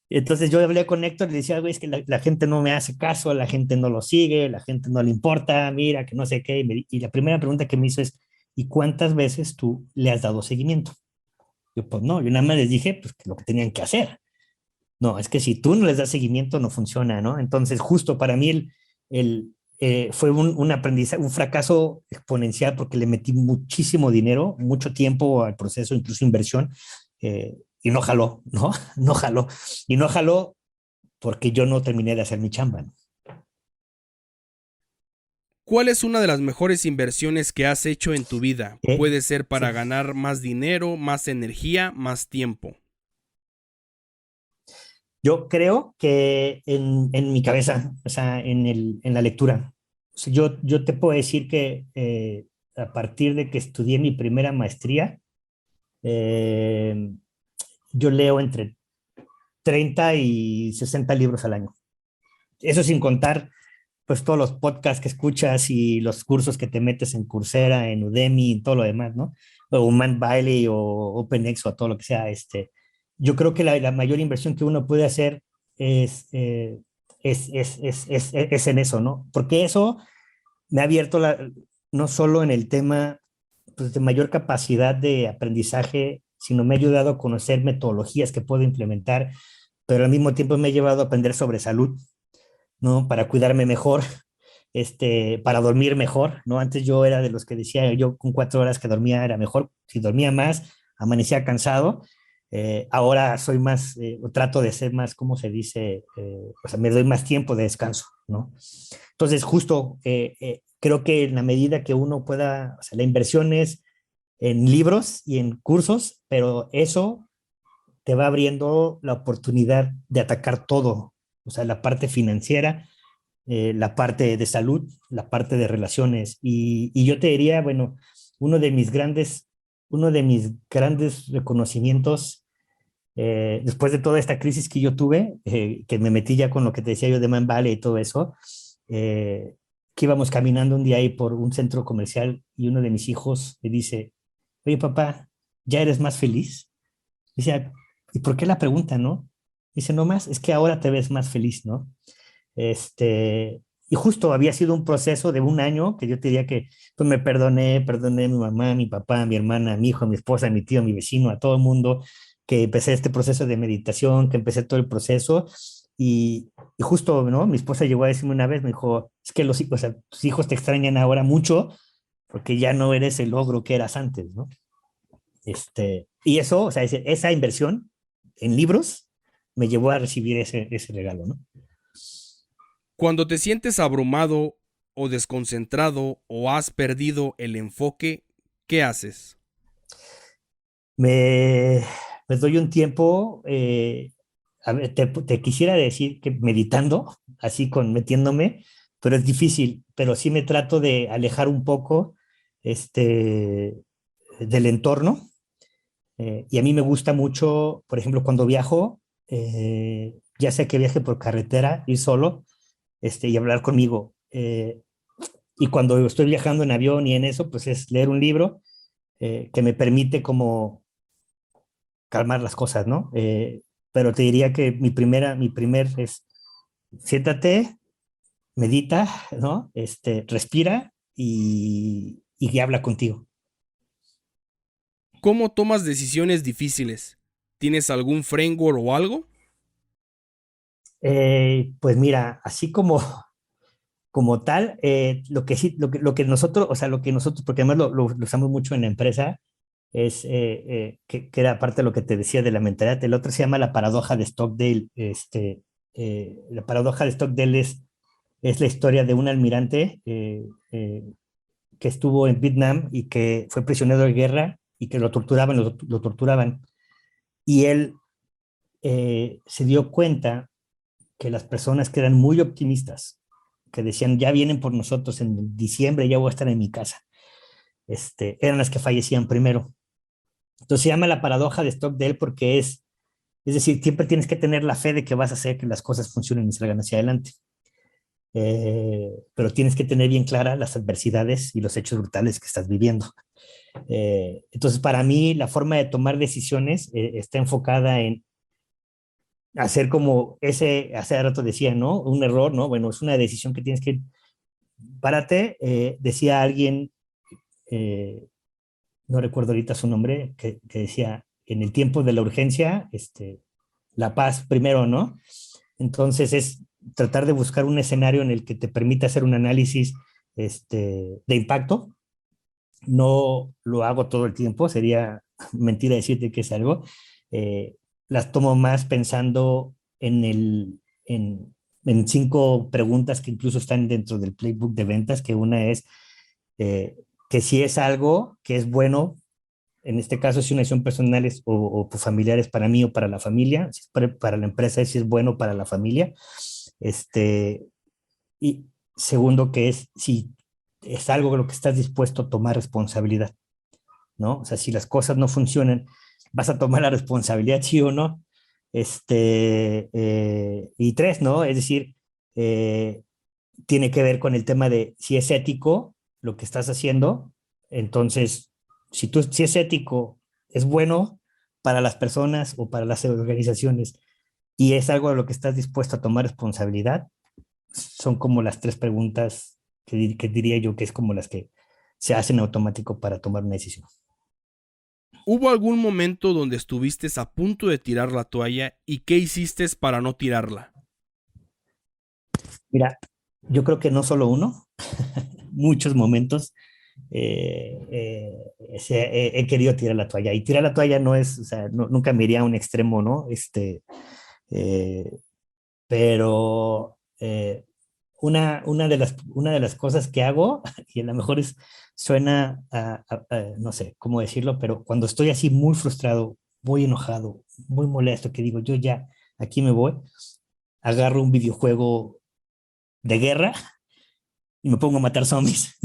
Entonces yo hablé con Héctor y le decía, güey, es que la gente no me hace caso, la gente no lo sigue, la gente no le importa, mira, que no sé qué. Y la primera pregunta que me hizo es, ¿y cuántas veces tú le has dado seguimiento? Yo, pues no, yo nada más les dije, pues, lo que tenían que hacer. No, es que si tú no les das seguimiento, no funciona, ¿no? Entonces, justo para mí fue un aprendizaje, un fracaso exponencial, porque le metí muchísimo dinero, mucho tiempo al proceso, incluso inversión, y no jaló, ¿no? No jaló. Y no jaló porque yo no terminé de hacer mi chamba, ¿no? ¿Cuál es una de las mejores inversiones que has hecho en tu vida? Puede ser para Sí. ganar más dinero, más energía, más tiempo. Yo creo que en mi cabeza, o sea, en la lectura. O sea, yo te puedo decir que a partir de que estudié mi primera maestría, eh, yo leo entre 30 y 60 libros al año. Eso sin contar, pues, todos los podcasts que escuchas y los cursos que te metes en Coursera, en Udemy y todo lo demás, ¿no? O Mindvalley o OpenX o todo lo que sea, yo creo que la mayor inversión que uno puede hacer es, es en eso, ¿no? Porque eso me ha abierto no solo en el tema pues, de mayor capacidad de aprendizaje, sino me ha ayudado a conocer metodologías que puedo implementar, pero al mismo tiempo me ha llevado a aprender sobre salud, ¿no? Para cuidarme mejor, para dormir mejor, ¿no? Antes yo era de los que decía, yo con 4 horas que dormía era mejor, si dormía más, amanecía cansado, ahora soy más, o trato de ser más, ¿cómo se dice? O sea, me doy más tiempo de descanso, ¿no? Entonces, justo, creo que en la medida que uno pueda, o sea, la inversión es en libros y en cursos, pero eso te va abriendo la oportunidad de atacar todo, o sea, la parte financiera, la parte de salud, la parte de relaciones. Y yo te diría, bueno, uno de mis grandes, uno de mis grandes reconocimientos después de toda esta crisis que yo tuve, que me metí ya con lo que te decía yo de Man Valley y todo eso, eh, que íbamos caminando un día ahí por un centro comercial y uno de mis hijos me dice, oye papá, ¿ya eres más feliz? Dice, ¿y por qué la pregunta, no? Dice, no más, es que ahora te ves más feliz, ¿no? Y justo había sido un proceso de un año que yo te diría que pues me perdoné a mi mamá, a mi papá, a mi hermana, a mi hijo, a mi esposa, a mi tío, a mi vecino, a todo el mundo, que empecé este proceso de meditación, que empecé todo el proceso y justo, ¿no? Mi esposa llegó a decirme una vez, me dijo, es que los hijos, o sea, tus hijos te extrañan ahora mucho porque ya no eres el ogro que eras antes, ¿no? Y eso, o sea, esa inversión en libros me llevó a recibir ese regalo, ¿no? Cuando te sientes abrumado o desconcentrado o has perdido el enfoque, ¿qué haces? Me, me doy un tiempo, a ver, te quisiera decir que meditando, así con metiéndome, pero es difícil, pero sí me trato de alejar un poco del entorno. Y a mí me gusta mucho, por ejemplo, cuando viajo, ya sea que viaje por carretera, ir solo, y hablar conmigo. Y cuando estoy viajando en avión y en eso, pues es leer un libro que me permite como calmar las cosas, ¿no? Pero te diría que mi primer es, siéntate, medita, ¿no? Respira y habla contigo. ¿Cómo tomas decisiones difíciles? ¿Tienes algún framework o algo? Pues mira, así como, como tal, lo que sí, lo que nosotros, o sea, lo que nosotros, porque además lo usamos mucho en la empresa, es que era parte de lo que te decía de la mentalidad. El otro se llama la paradoja de Stockdale. La paradoja de Stockdale es la historia de un almirante que estuvo en Vietnam y que fue prisionero de guerra y que lo torturaban, lo torturaban. Y él se dio cuenta que las personas que eran muy optimistas, que decían, ya vienen por nosotros en diciembre, ya voy a estar en mi casa, eran las que fallecían primero. Entonces se llama la paradoja de Stockdale porque es decir, siempre tienes que tener la fe de que vas a hacer que las cosas funcionen y salgan hacia adelante. Pero tienes que tener bien claras las adversidades y los hechos brutales que estás viviendo. Entonces, para mí, la forma de tomar decisiones está enfocada en hacer como hace rato decía, ¿no? Un error, ¿no? Bueno, es una decisión que tienes que, párate, decía alguien, eh, no recuerdo ahorita su nombre, que decía, en el tiempo de la urgencia, la paz primero, ¿no? Entonces es tratar de buscar un escenario en el que te permita hacer un análisis de impacto. No lo hago todo el tiempo, sería mentira decirte que es algo. Eh, las tomo más pensando en 5 preguntas que incluso están dentro del playbook de ventas, que una es eh, que si es algo que es bueno, en este caso si una decisión personal o familiares para mí o para la familia, si es para la empresa, si es bueno para la familia. Este, y segundo, que es si es algo de lo que estás dispuesto a tomar responsabilidad, ¿no? O sea, si las cosas no funcionan, vas a tomar la responsabilidad, sí o no. Y tres, ¿no? Es decir, eh, tiene que ver con el tema de si es ético lo que estás haciendo, entonces, si es ético, es bueno, para las personas o para las organizaciones y es algo de lo que estás dispuesto a tomar responsabilidad, son como las tres preguntas que diría yo que es como las que se hacen automático para tomar una decisión. ¿Hubo algún momento donde estuviste a punto de tirar la toalla y qué hiciste para no tirarla? Mira, yo creo que no solo uno, muchos momentos he querido tirar la toalla. Y tirar la toalla no es, o sea, nunca me iría a un extremo, ¿no? Eh, pero una de las cosas que hago, y a lo mejor suena, no sé cómo decirlo, pero cuando estoy así muy frustrado, muy enojado, muy molesto, que digo, yo ya, aquí me voy, agarro un videojuego de guerra y me pongo a matar zombies.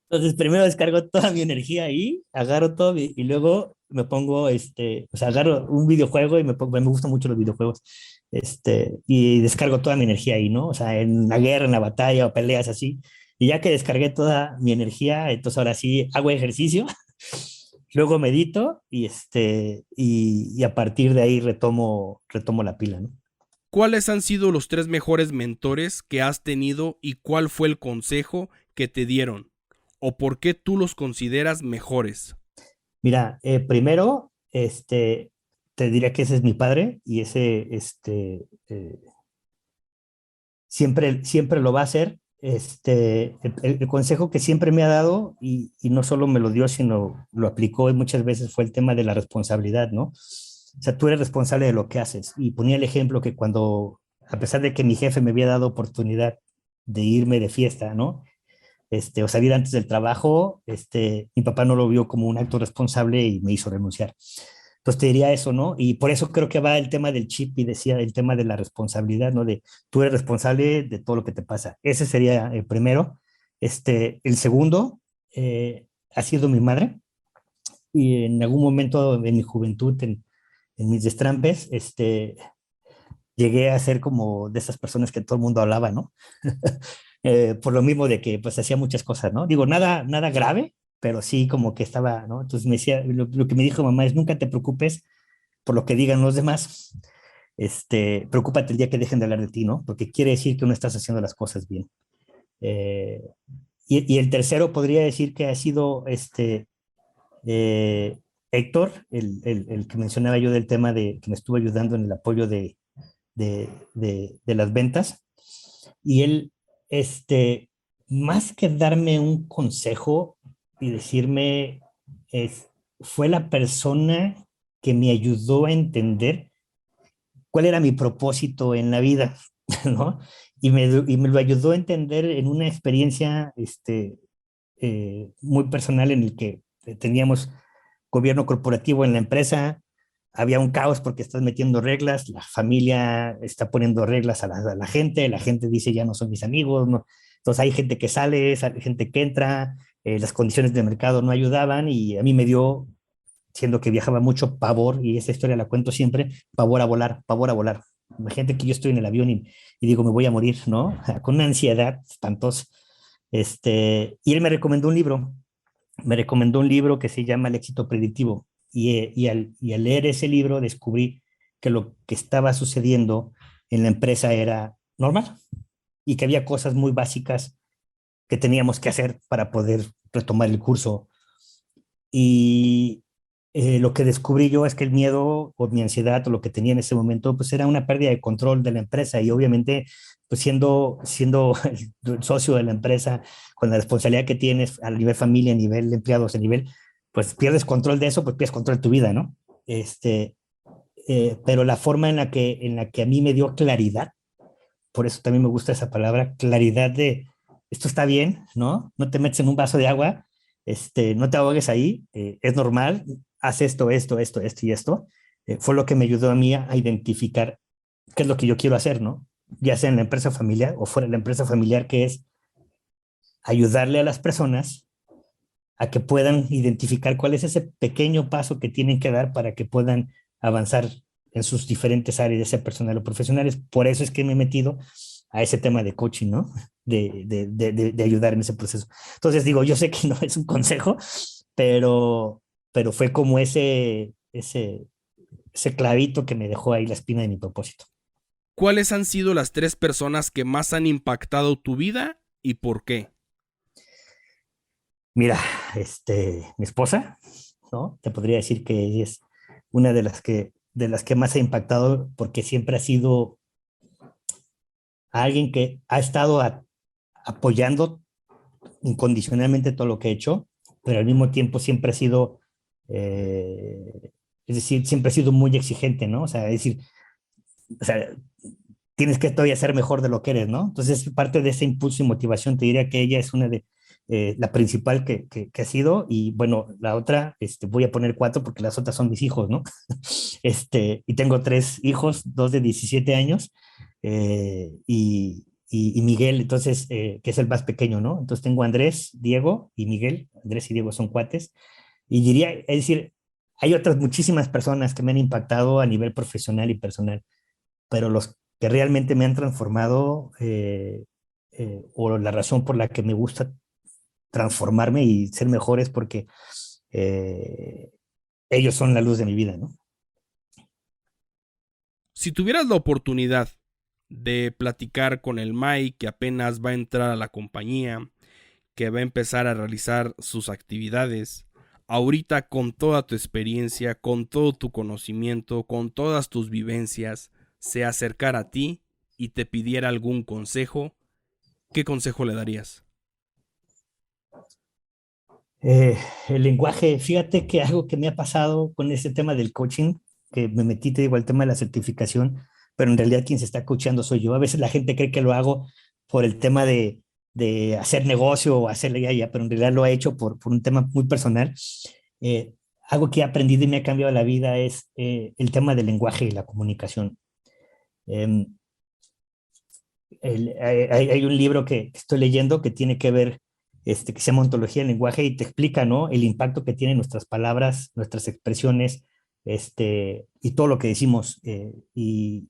Entonces, primero descargo toda mi energía ahí, agarro todo y luego me pongo, o sea, agarro un videojuego y me gustan mucho los videojuegos, y descargo toda mi energía ahí, ¿no? O sea, en la guerra, en la batalla o peleas así. Y ya que descargué toda mi energía, entonces ahora sí hago ejercicio, luego medito y a partir de ahí retomo la pila, ¿no? ¿Cuáles han sido los 3 mejores mentores que has tenido y cuál fue el consejo que te dieron? ¿O por qué tú los consideras mejores? Mira, primero, te diría que ese es mi padre y ese, siempre lo va a hacer. El consejo que siempre me ha dado y no solo me lo dio, sino lo aplicó y muchas veces fue el tema de la responsabilidad, ¿no? O sea, tú eres responsable de lo que haces. Y ponía el ejemplo que cuando, a pesar de que mi jefe me había dado oportunidad de irme de fiesta, ¿no? O salir antes del trabajo, mi papá no lo vio como un acto responsable y me hizo renunciar. Entonces te diría eso, ¿no? Y por eso creo que va el tema del chip y decía el tema de la responsabilidad, ¿no? De tú eres responsable de todo lo que te pasa. Ese sería el primero. El segundo ha sido mi madre y en algún momento en mi juventud, en mis destrampes, llegué a ser como de esas personas que todo el mundo hablaba, ¿no? Por lo mismo de que pues hacía muchas cosas, ¿no? Digo, nada grave, pero sí como que estaba, ¿no? Entonces me decía, lo que me dijo mamá es, nunca te preocupes por lo que digan los demás, preocúpate el día que dejen de hablar de ti, ¿no? Porque quiere decir que no estás haciendo las cosas bien. Eh, y el tercero podría decir que ha sido Héctor, el que mencionaba yo del tema de que me estuvo ayudando en el apoyo de las ventas. Y él, más que darme un consejo y decirme, es, fue la persona que me ayudó a entender cuál era mi propósito en la vida, ¿no? Y me lo ayudó a entender en una experiencia muy personal en el que teníamos gobierno corporativo en la empresa, había un caos porque estás metiendo reglas, la familia está poniendo reglas a la gente, la gente dice ya no son mis amigos, no. Entonces hay gente que sale, gente que entra, las condiciones de mercado no ayudaban y a mí me dio, siendo que viajaba mucho, pavor, y esa historia la cuento siempre, pavor a volar, pavor a volar. Imagínate que yo estoy en el avión y digo, me voy a morir, ¿no? Con una ansiedad espantosa. Y él me recomendó un libro que se llama El éxito predictivo. Y al leer ese libro descubrí que lo que estaba sucediendo en la empresa era normal y que había cosas muy básicas que teníamos que hacer para poder retomar el curso. Y lo que descubrí yo es que el miedo o mi ansiedad o lo que tenía en ese momento pues era una pérdida de control de la empresa y obviamente pues siendo el socio de la empresa con la responsabilidad que tienes a nivel familia, a nivel empleados, a nivel, pues pierdes control de eso, pues pierdes control de tu vida, ¿no? Pero la forma en la que a mí me dio claridad, por eso también me gusta esa palabra, claridad de esto está bien, ¿no? No te metes en un vaso de agua, no te ahogues ahí, es normal, haz esto y esto. Fue lo que me ayudó a mí a identificar qué es lo que yo quiero hacer, ¿no? Ya sea en la empresa familiar o fuera de la empresa familiar, que es ayudarle a las personas a que puedan identificar cuál es ese pequeño paso que tienen que dar para que puedan avanzar en sus diferentes áreas, ya sea personal o profesionales. Por eso es que me he metido a ese tema de coaching, ¿no? De ayudar en ese proceso. Entonces digo, yo sé que no es un consejo, pero pero fue como ese clavito que me dejó ahí la espina de mi propósito. ¿Cuáles han sido las 3 personas que más han impactado tu vida y por qué? Mira, mi esposa, ¿no? Te podría decir que ella es una de las que más ha impactado porque siempre ha sido alguien que ha estado apoyando incondicionalmente todo lo que he hecho, pero al mismo tiempo siempre ha sido, es decir, siempre ha sido muy exigente, ¿no? O sea, es decir, o sea, tienes que todavía ser mejor de lo que eres, ¿no? Entonces, parte de ese impulso y motivación, te diría que ella es una de la principal que ha sido, y bueno, la otra, voy a poner 4 porque las otras son mis hijos, ¿no? Y tengo 3 hijos, 2 de 17 años, y Miguel, entonces, que es el más pequeño, ¿no? Entonces tengo a Andrés, Diego y Miguel. Andrés y Diego son cuates, y diría, es decir, hay otras muchísimas personas que me han impactado a nivel profesional y personal, pero los que realmente me han transformado, o la razón por la que me gusta transformarme y ser mejor es porque eh, ellos son la luz de mi vida, ¿no? Si tuvieras la oportunidad de platicar con el Mike que apenas va a entrar a la compañía, que va a empezar a realizar sus actividades, ahorita con toda tu experiencia, con todo tu conocimiento, con todas tus vivencias, se acercara a ti y te pidiera algún consejo, ¿qué consejo le darías? Eh, el lenguaje, fíjate que algo que me ha pasado con ese tema del coaching, que me metí, te digo, al tema de la certificación, pero en realidad quien se está coachando soy yo. A veces la gente cree que lo hago por el tema de hacer negocio o hacerle ya, pero en realidad lo he hecho por un tema muy personal. Eh, Algo que he aprendido y me ha cambiado la vida es el tema del lenguaje y la comunicación. Eh, hay un libro que estoy leyendo que tiene que ver, que se llama Ontología del Lenguaje, y te explica, ¿no? El impacto que tienen nuestras palabras, nuestras expresiones, y todo lo que decimos. Y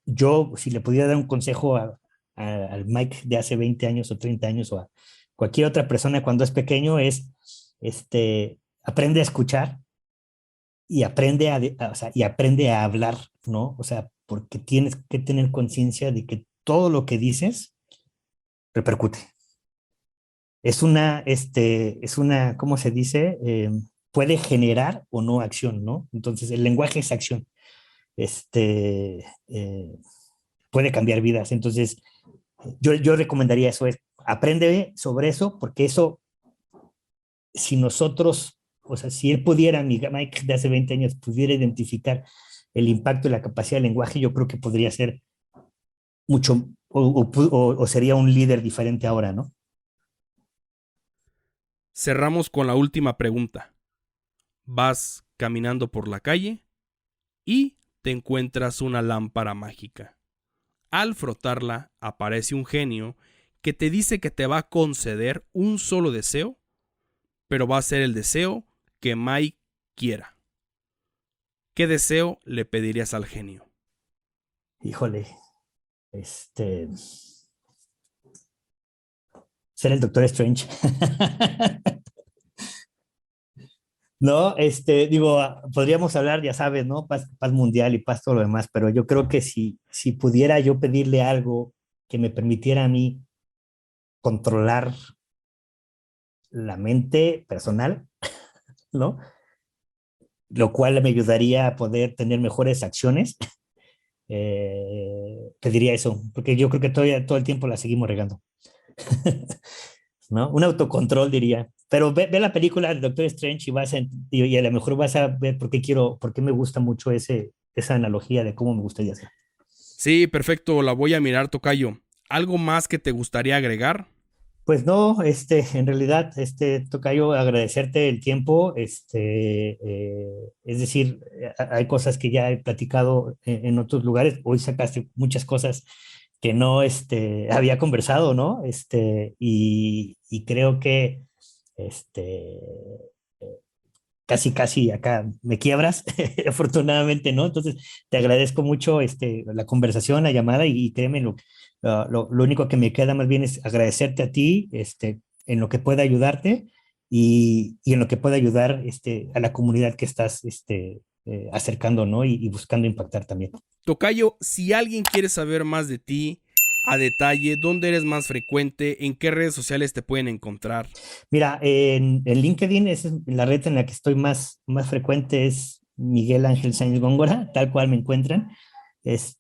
yo, si le pudiera dar un consejo al Mike de hace 20 años o 30 años o a cualquier otra persona cuando es pequeño, es, aprende a escuchar y o sea, y aprende a hablar, ¿no? O sea, porque tienes que tener conciencia de que todo lo que dices repercute. ¿Cómo se dice? Puede generar o no acción, ¿no? Entonces, el lenguaje es acción. Este, eh, Puede cambiar vidas. Entonces, yo recomendaría eso, es aprende sobre eso, porque eso, si nosotros, o sea, si él pudiera, mi Mike de hace 20 años, pudiera identificar el impacto y la capacidad del lenguaje, yo creo que podría ser mucho, o sería un líder diferente ahora, ¿no? Cerramos con la última pregunta. Vas caminando por la calle y te encuentras una lámpara mágica. Al frotarla aparece un genio que te dice que te va a conceder un solo deseo, pero va a ser el deseo que Mike quiera. ¿Qué deseo le pedirías al genio? Híjole, este, ser el Doctor Strange. No, digo, podríamos hablar, ya sabes, ¿no? Paz mundial y paz todo lo demás, pero yo creo que si pudiera yo pedirle algo que me permitiera a mí controlar la mente personal, ¿no? Lo cual me ayudaría a poder tener mejores acciones, pediría eso, porque yo creo que todavía todo el tiempo la seguimos regando. ¿No? Un autocontrol, diría. Pero ve la película del Doctor Strange y a lo mejor vas a ver por qué me gusta mucho esa analogía de cómo me gustaría hacer. Sí, perfecto, la voy a mirar, tocayo. ¿Algo más que te gustaría agregar? Pues no, en realidad, tocayo, agradecerte el tiempo, es decir, hay cosas que ya he platicado en otros lugares, hoy sacaste muchas cosas que no, había conversado, ¿no? Y creo que, este, casi, casi acá me quiebras, afortunadamente, ¿no? Entonces, te agradezco mucho, la conversación, la llamada, y créeme, lo único que me queda más bien es agradecerte a ti, en lo que pueda ayudarte, y en lo que pueda ayudar a la comunidad que estás acercando, ¿no? Y buscando impactar también. Tocayo, si alguien quiere saber más de ti, a detalle, dónde eres más frecuente, en qué redes sociales te pueden encontrar. Mira, en LinkedIn es la red en la que estoy más frecuente, es Miguel Ángel Sáenz Góngora, tal cual me encuentran. Es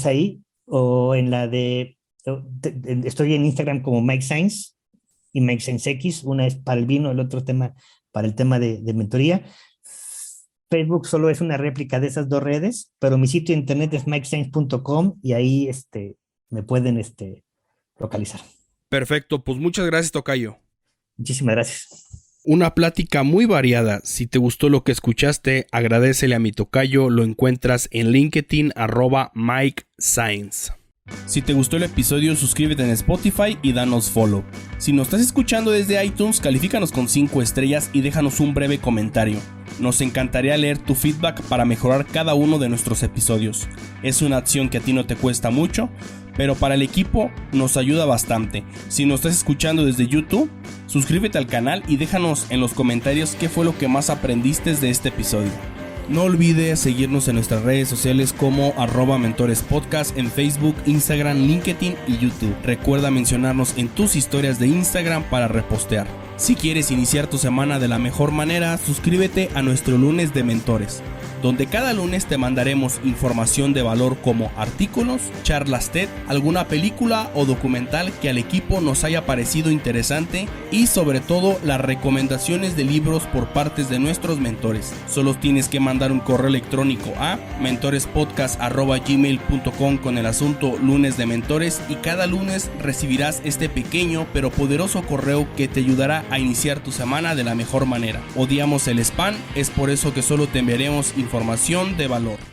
ahí, o en la estoy en Instagram como Mike Sainz y Mike Sainz X, una es para el vino, el otro tema para el tema de mentoría. Facebook solo es una réplica de esas dos redes, pero mi sitio de internet es mikesainz.com y ahí me pueden localizar. Perfecto, pues muchas gracias, Tocayo. Muchísimas gracias. Una plática muy variada. Si te gustó lo que escuchaste, agradécele a mi tocayo. Lo encuentras en LinkedIn @Mike Sainz. Si te gustó el episodio, suscríbete en Spotify y danos follow. Si nos estás escuchando desde iTunes, califícanos con 5 estrellas y déjanos un breve comentario. Nos encantaría leer tu feedback para mejorar cada uno de nuestros episodios. Es una acción que a ti no te cuesta mucho, pero para el equipo nos ayuda bastante. Si nos estás escuchando desde YouTube, suscríbete al canal y déjanos en los comentarios qué fue lo que más aprendiste de este episodio. No olvides seguirnos en nuestras redes sociales como @mentorespodcast en Facebook, Instagram, LinkedIn y YouTube. Recuerda mencionarnos en tus historias de Instagram para repostear. Si quieres iniciar tu semana de la mejor manera, suscríbete a nuestro lunes de mentores, donde cada lunes te mandaremos información de valor como artículos, charlas TED, alguna película o documental que al equipo nos haya parecido interesante y sobre todo las recomendaciones de libros por partes de nuestros mentores. Solo tienes que mandar un correo electrónico a mentorespodcast@gmail.com con el asunto lunes de mentores y cada lunes recibirás este pequeño pero poderoso correo que te ayudará a iniciar tu semana de la mejor manera. Odiamos el spam, es por eso que solo te enviaremos información de valor.